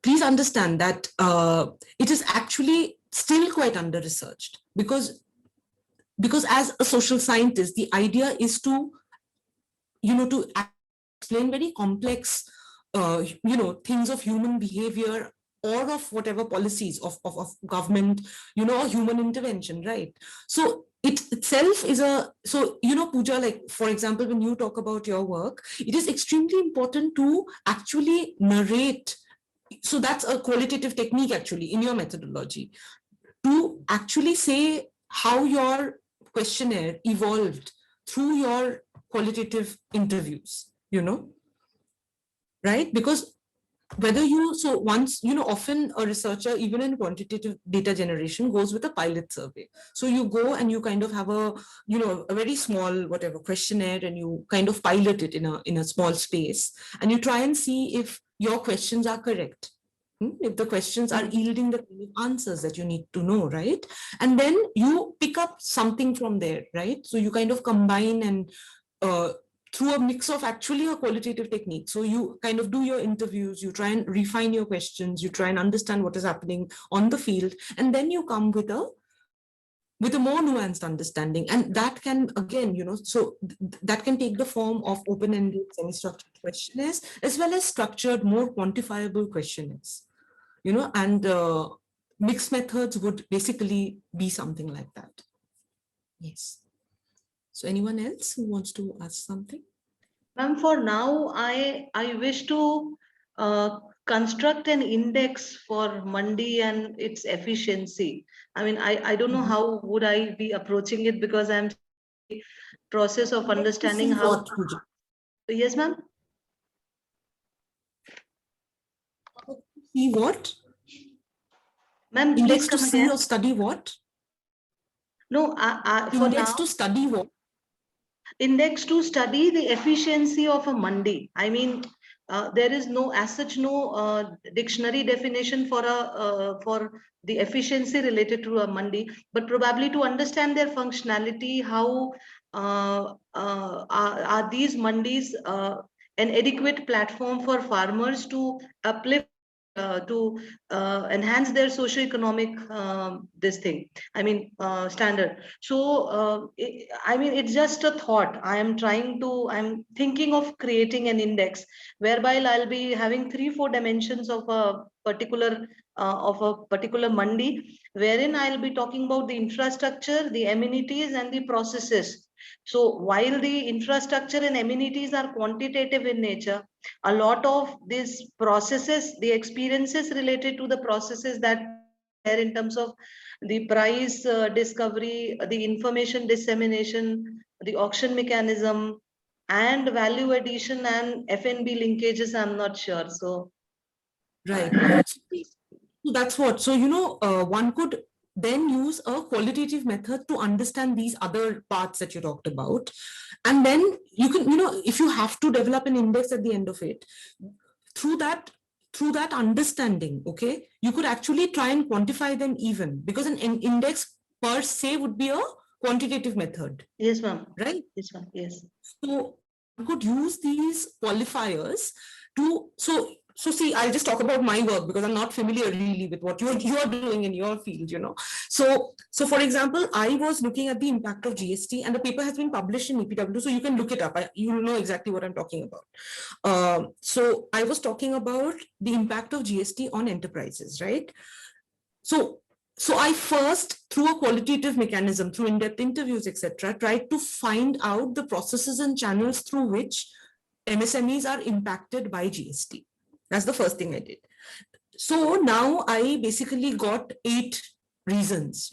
please understand that it is actually still quite under-researched, because as a social scientist, the idea is to, to explain very complex, things of human behavior or of whatever policies of government, or human intervention, right? So it itself is Pooja, like, for example, when you talk about your work, it is extremely important to actually narrate. So that's a qualitative technique actually in your methodology, to actually say how your questionnaire evolved through your qualitative interviews, right? Because often a researcher, even in quantitative data generation, goes with a pilot survey. So you go and you kind of have a very small, whatever, questionnaire, and you kind of pilot it in a small space, and you try and see if your questions are correct. If the questions are yielding the kind of answers that you need to know, right? And then you pick up something from there, right? So you kind of combine and through a mix of actually a qualitative technique. So you kind of do your interviews, you try and refine your questions, you try and understand what is happening on the field, and then you come with a more nuanced understanding. And that can, again, that can take the form of open-ended, semi-structured questionnaires, as well as structured, more quantifiable questionnaires, and mixed methods would basically be something like that. Yes. So anyone else who wants to ask something? Ma'am, for now, I wish to construct an index for Mandi and its efficiency. I mean, I don't know how would I be approaching it, because I'm in the process of understanding how. What, Pooja? Yes, ma'am. See what? Ma'am, Index please to come see again. or study what? No, for Index now, to study what? index to study the efficiency of a mandi. I mean, there is no, as such, no dictionary definition for the efficiency related to a mandi, but probably to understand their functionality, how are these mandis an adequate platform for farmers to uplift, to enhance their socio-economic standard. So I mean, it's just a thought. I'm thinking of creating an index whereby I'll be having 3-4 dimensions of a particular mandi, wherein I'll be talking about the infrastructure, the amenities, and the processes. So while the infrastructure and amenities are quantitative in nature, a lot of these processes, the experiences related to the processes that are in terms of the price discovery, the information dissemination, the auction mechanism, and value addition and FNB linkages, I'm not sure. So, Right. So that's what. So, one could then use a qualitative method to understand these other parts that you talked about. And then you can, if you have to develop an index at the end of it, through that understanding, okay, you could actually try and quantify them even, because an index per se would be a quantitative method. yes, ma'am. Right? Yes, ma'am. Yes. So you could use these qualifiers to, so see, I'll just talk about my work because I'm not familiar really with what you're doing in your field, So for example, I was looking at the impact of GST, and the paper has been published in EPW, so you can look it up. You'll know exactly what I'm talking about. So I was talking about the impact of GST on enterprises, right? So I first, through a qualitative mechanism, through in-depth interviews, etc., tried to find out the processes and channels through which MSMEs are impacted by GST. That's the first thing I did. So now I basically got 8 reasons,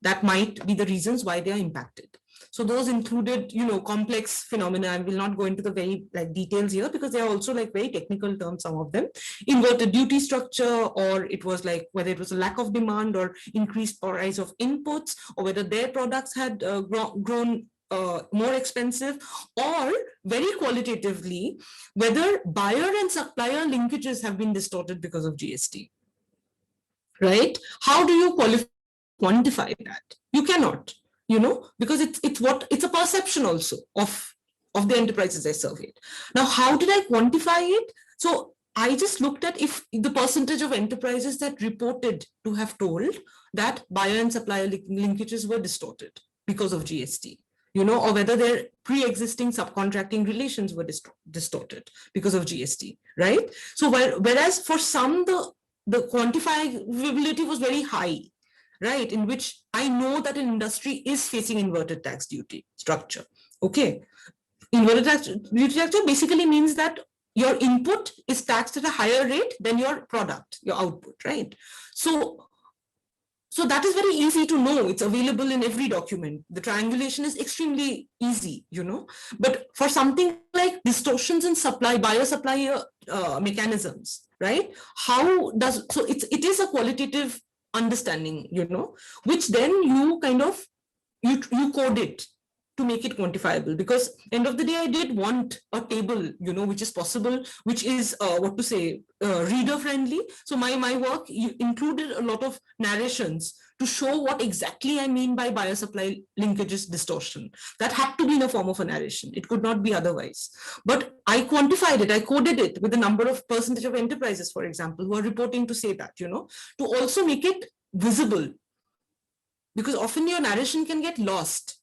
that might be the reasons why they are impacted. So those included, complex phenomena. I will not go into the very details here because they are also very technical terms, some of them. Inverted duty structure, or it was whether it was a lack of demand or increased price of inputs, or whether their products had grown more expensive, or very qualitatively, whether buyer and supplier linkages have been distorted because of GST. Right? How do you quantify that? You cannot, because it's a perception also of of the enterprises I surveyed. Now, how did I quantify it? So I just looked at if the percentage of enterprises that reported to have told that buyer and supplier linkages were distorted because of GST, or whether their pre-existing subcontracting relations were distorted because of GST, right? So whereas for some, the quantifiability was very high, right? In which I know that an industry is facing inverted tax duty structure, okay? Inverted tax duty structure basically means that your input is taxed at a higher rate than your product, your output, right? So that is very easy to know. It's available in every document. The triangulation is extremely easy, But for something like distortions in buyer-supplier mechanisms, right? It is a qualitative understanding, which then you kind of, you code it to make it quantifiable, because end of the day, I did want a table, which is possible, which is reader friendly. So my work included a lot of narrations to show what exactly I mean by buyer supply linkages distortion. That had to be in a form of a narration. It could not be otherwise. But I quantified it, I coded it with the number of percentage of enterprises, for example, who are reporting to say that, to also make it visible, because often your narration can get lost.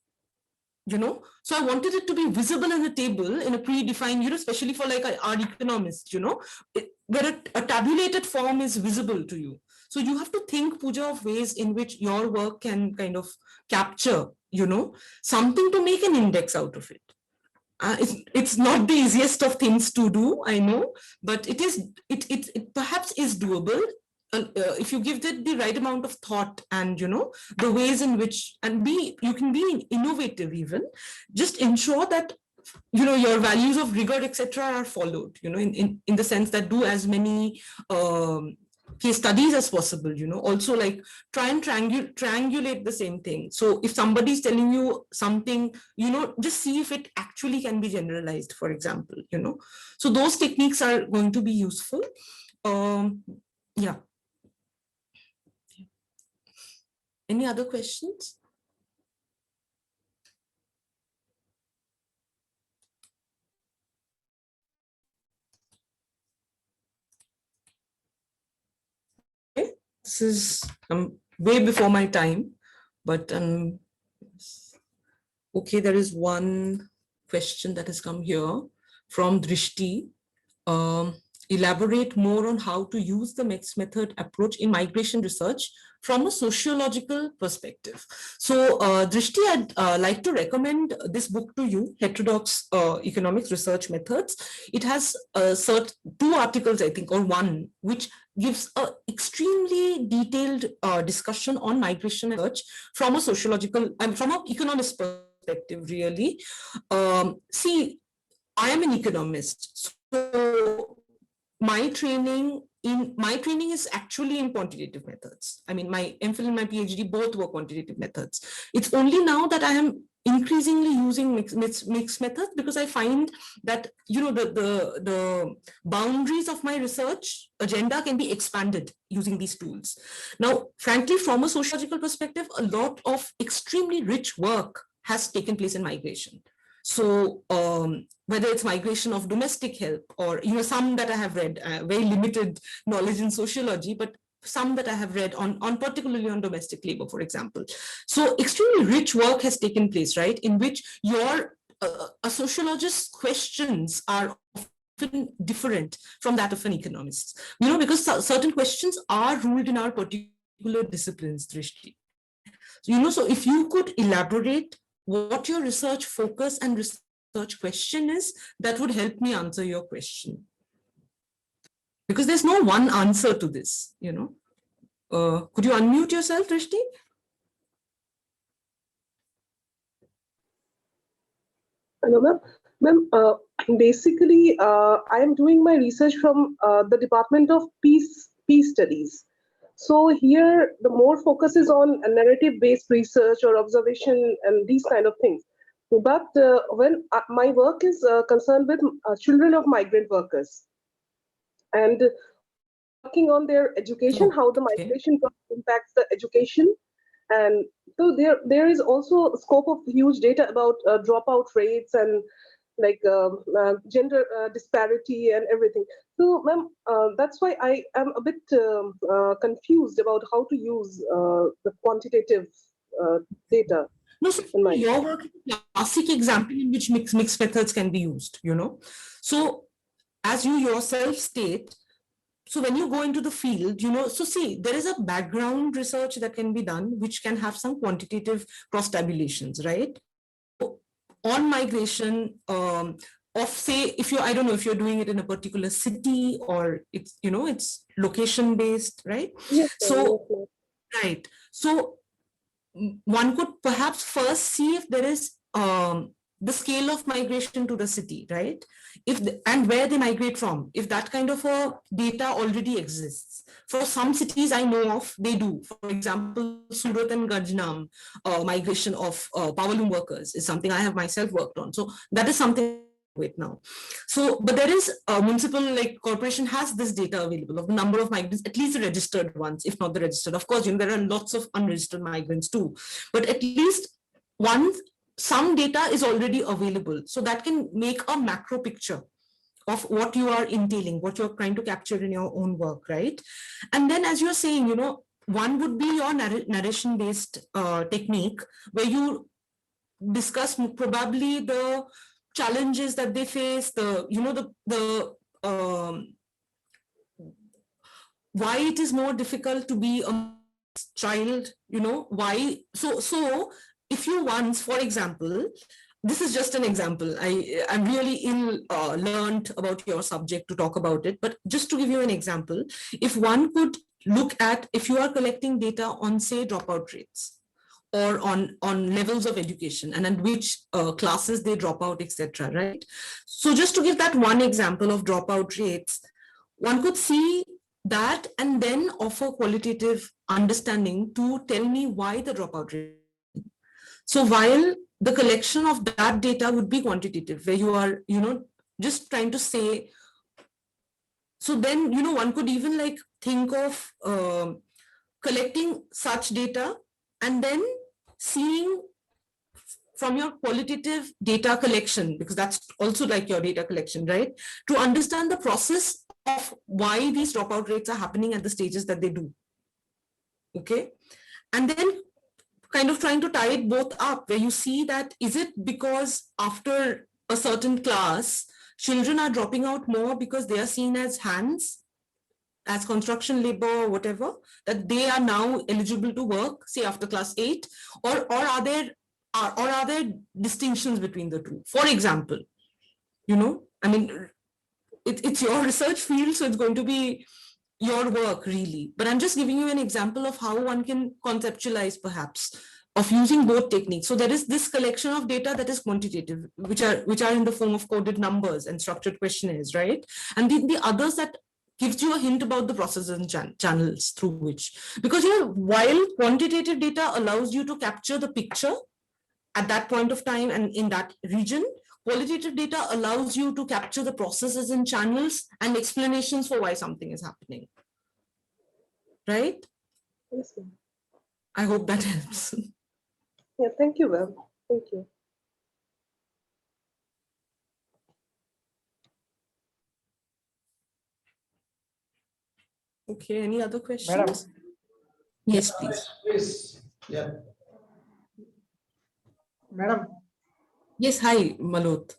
So I wanted it to be visible in the table in a predefined, especially for like our economists, where a tabulated form is visible to you. So you have to think, Pooja, of ways in which your work can kind of capture, something to make an index out of it. It's not the easiest of things to do, I know, but it perhaps is doable. If you give it the right amount of thought and the ways in which, and you can be innovative, even just ensure that your values of rigor, etc., are followed, in the sense that do as many case studies as possible, also like try and triangulate the same thing. So if somebody's telling you something, just see if it actually can be generalized, for example, so those techniques are going to be useful. Yeah. Any other questions? Okay, this is way before my time, but okay, there is one question that has come here from Drishti. Elaborate more on how to use the mixed method approach in migration research from a sociological perspective. So Drishti, I'd like to recommend this book to you, Heterodox Economics Research Methods. It has 2 articles, I think, or one, which gives an extremely detailed discussion on migration research from a sociological, from an economist perspective, really. See, I am an economist, so my training is actually in quantitative methods. I mean, my MPhil and my PhD both were quantitative methods. It's only now that I am increasingly using mixed methods, because I find that the boundaries of my research agenda can be expanded using these tools. Now, frankly, from a sociological perspective, a lot of extremely rich work has taken place in migration. So whether it's migration of domestic help, or some that I have read, very limited knowledge in sociology, but some that I have read on particularly on domestic labor, for example. So extremely rich work has taken place, right, in which a sociologist's questions are often different from that of an economist, because certain questions are ruled in our particular disciplines, Drishti. So if you could elaborate what your research focus and research question is, that would help me answer your question. Because there's no one answer to this, Could you unmute yourself, Drishti? Hello, ma'am. Ma'am, basically, I am doing my research from the Department of Peace Studies. So here, the more focus is on narrative-based research or observation and these kind of things. But when my work is concerned with children of migrant workers and working on their education, how the migration impacts the education. And so there is also scope of huge data about dropout rates and like gender disparity and everything. So, ma'am, that's why I am a bit confused about how to use the quantitative data. No, so in my your work is a classic example in which mixed methods can be used, So as you yourself state, so when you go into the field, so see, there is a background research that can be done, which can have some quantitative cross tabulations, right? On migration, of say, if you, I don't know if you're doing it in a particular city or it's, it's location based, right? Yes, sir, So, yes, ma'am. right. So one could perhaps first see if there is the scale of migration to the city, right? And where they migrate from, if that kind of a data already exists. For some cities I know of, they do. For example, Surat and Gajnam migration of power loom workers is something I have myself worked on. So that is something with now. So, but there is a municipal, like corporation has this data available of the number of migrants, at least the registered ones, if not the registered. Of course, there are lots of unregistered migrants too, but at least some data is already available. So that can make a macro picture of what you are entailing, what you're trying to capture in your own work, right? And then as you're saying, one would be your narration-based technique, where you discuss probably the challenges that they face, why it is more difficult to be a child, why. So if you once, for example, this is just an example. I'm really ill learned about your subject to talk about it, but just to give you an example, if one could look at, if you are collecting data on, say, dropout rates, or on levels of education and at which classes they drop out, etc. Right? So just to give that one example of dropout rates, one could see that and then offer qualitative understanding to tell me why the dropout rate. So while the collection of that data would be quantitative, where you are, just trying to say, so then, one could even like think of collecting such data and then seeing from your qualitative data collection, because that's also like your data collection, right? To understand the process of why these dropout rates are happening at the stages that they do. Okay. And then kind of trying to tie it both up, where you see that, is it because after a certain class, children are dropping out more because they are seen as hands, as construction labor or whatever, that they are now eligible to work, say after class 8, or are there distinctions between the two? For example, I mean, it's your research field, so it's going to be your work really, but I'm just giving you an example of how one can conceptualize perhaps of using both techniques. So there is this collection of data that is quantitative, which are in the form of coded numbers and structured questionnaires, right? And the others that gives you a hint about the processes and channels through which, because while quantitative data allows you to capture the picture at that point of time and in that region, qualitative data allows you to capture the processes and channels and explanations for why something is happening. Right? Yes, ma'am. I hope that helps. Yeah, thank you, ma'am. Thank you. Okay, any other questions? Madam. Yes, please. Please, yeah. Madam, Yes, hi, Malot.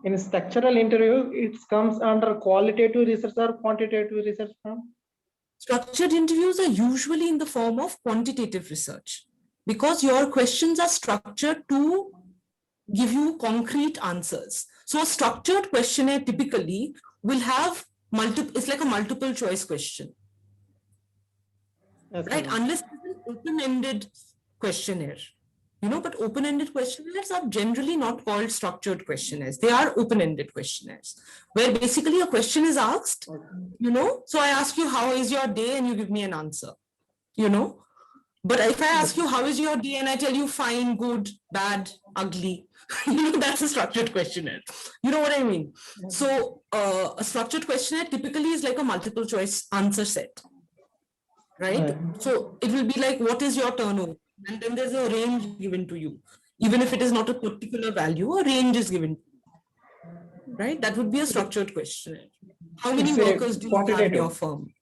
in structural interview, it comes under qualitative research or quantitative research, ma'am? Structured interviews are usually in the form of quantitative research, because your questions are structured to give you concrete answers. So a structured questionnaire typically will have it's like a multiple choice question, Yes, right? ma'am. Unless it's an open-ended questionnaire, but open-ended questionnaires are generally not called structured questionnaires. They are open-ended questionnaires, where basically a question is asked, so I ask you, how is your day? And you give me an answer, But if I ask you, how is your day? And I tell you, fine, good, bad, ugly, that's a structured questionnaire. You know what I mean? So a structured questionnaire typically is like a multiple choice answer set, right? So it will be like, what is your turnover? And then there's a range given to you. Even if it is not a particular value, a range is given, right? That would be a structured questionnaire. How many It's a workers do you have in quantitative. your firm?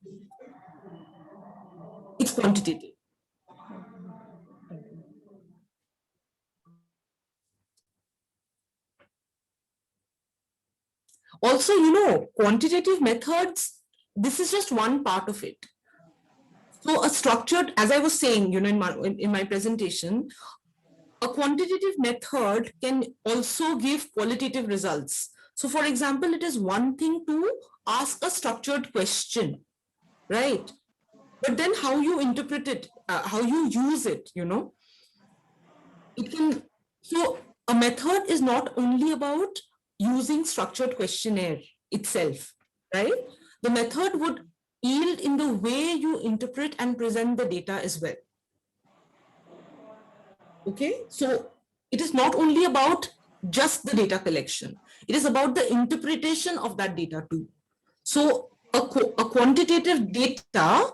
It's quantitative. Also, quantitative methods, this is just one part of it. So a structured, as I was saying, in my presentation, a quantitative method can also give qualitative results. So for example, it is one thing to ask a structured question, right? But then how you interpret it, how you use it, it can, so a method is not only about using structured questionnaire itself, right? The method would yield in the way you interpret and present the data as well. Okay, so it is not only about just the data collection, it is about the interpretation of that data too. So a quantitative data,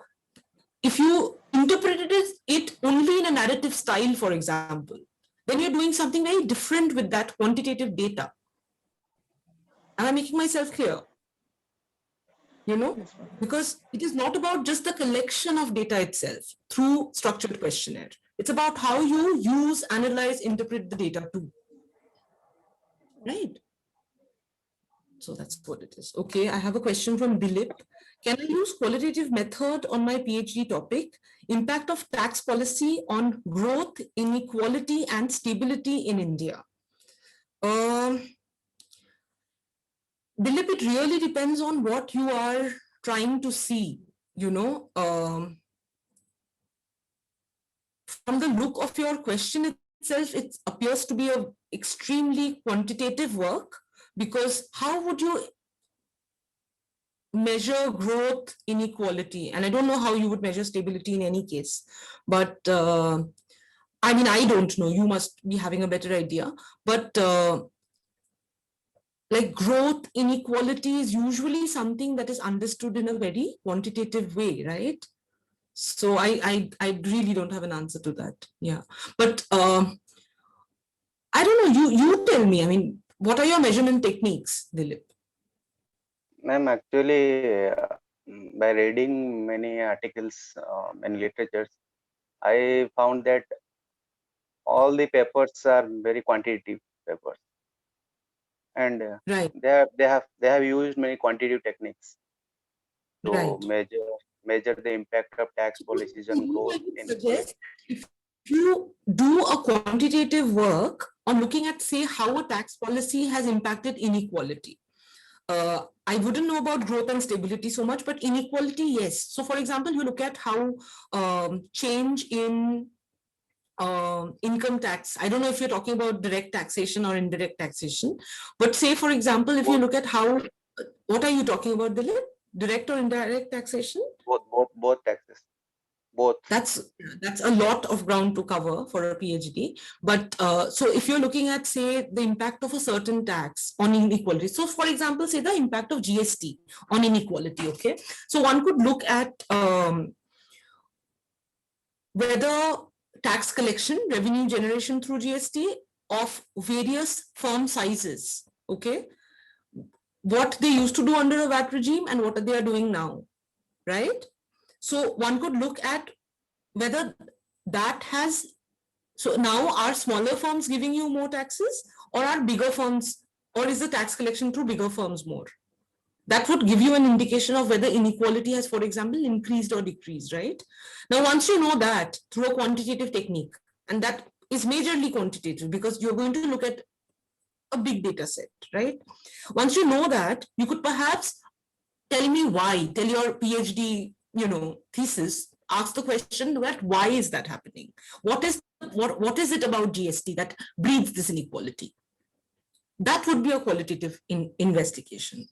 if you interpreted it only in a narrative style, for example, then you're doing something very different with that quantitative data. Am I making myself clear? Because it is not about just the collection of data itself through structured questionnaire. It's about how you use, analyze, interpret the data too. Right? So that's what it is. Okay, I have a question from Dilip. Can I use qualitative method on my PhD topic? Impact of tax policy on growth, inequality, and stability in India. Dilip, it really depends on what you are trying to see, from the look of your question itself, it appears to be a extremely quantitative work, because how would you measure growth, inequality? And I don't know how you would measure stability in any case, but I mean, I don't know, you must be having a better idea, but like growth, inequality is usually something that is understood in a very quantitative way, right? So I really don't have an answer to that. Yeah, but I don't know. You tell me. I mean, what are your measurement techniques, Dilip? Ma'am, actually, by reading many articles, many literatures, I found that all the papers are very quantitative papers, and Right, they have used many quantitative techniques to right. measure the impact of tax policies on You, I growth, would inequality. suggest if you do a quantitative work on looking at, say, how a tax policy has impacted inequality. I wouldn't know about growth and stability so much, but inequality, yes. So for example, you look at how change in income tax. I don't know if you're talking about direct taxation or indirect taxation, but say, for example, if you look at how, what are you talking about, Dilip? Direct or indirect taxation? Both taxes, both. That's a lot of ground to cover for a PhD. But so if you're looking at, say, the impact of a certain tax on inequality. So for example, say the impact of GST on inequality, okay? So one could look at whether tax collection, revenue generation through GST of various firm sizes, okay? What they used to do under a VAT regime and what they are doing now, right? So one could look at whether that has, so now are smaller firms giving you more taxes, or are bigger firms, or is the tax collection through bigger firms more? That would give you an indication of whether inequality has, for example, increased or decreased, right? Now, once you know that through a quantitative technique, and that is majorly quantitative because you're going to look at a big data set, right? Once you know that, you could perhaps tell me why, tell your PhD, thesis, ask the question that why is that happening? What is it about GST that breeds this inequality? That would be a qualitative investigation.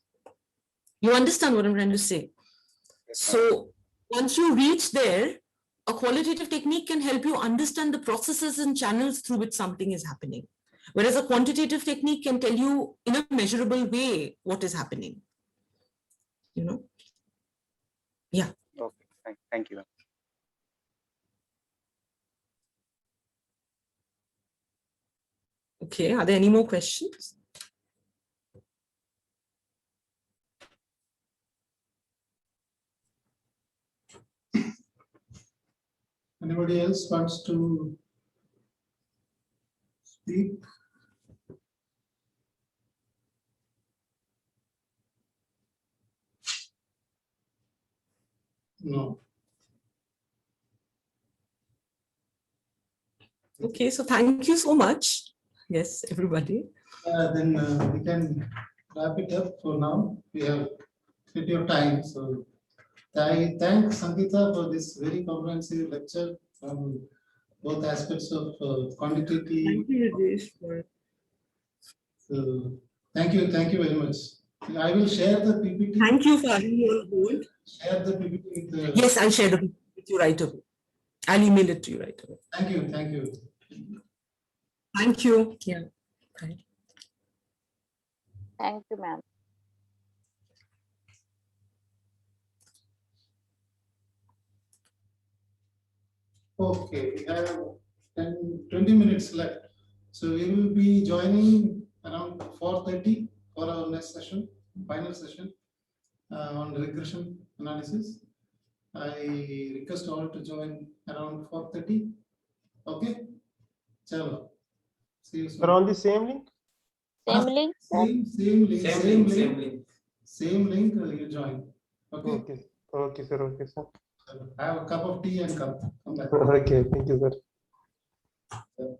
You understand what I'm trying to say? So once you reach there, a qualitative technique can help you understand the processes and channels through which something is happening. Whereas a quantitative technique can tell you in a measurable way what is happening. Yeah. Okay, thank you. Okay, are there any more questions? Anybody else wants to speak? No. Okay, so thank you so much. Yes, everybody. Then we can wrap it up for now. We have plenty of time, so I thank Sangeeta for this very comprehensive lecture from both aspects of quantitative. Thank you, Rajesh, for So, thank you very much. I will share the PPT. Thank you for having me on board. Share the PPT with the. Yes, I'll share the PPT with you right away. I'll email it to you right away. Thank you, thank you. Thank you. Yeah. Bye. Thank you, ma'am. Okay, we have 20 minutes left. So we will be joining around 4:30 for our next session, final session on regression analysis. I request all to join around 4:30. Okay? Chalo. See you soon. Are on the same link? Same link? Same link. Same link you join. Okay? Okay. Okay, sir. Okay, sir. Have a cup of tea and come back. Okay, thank you, sir. So,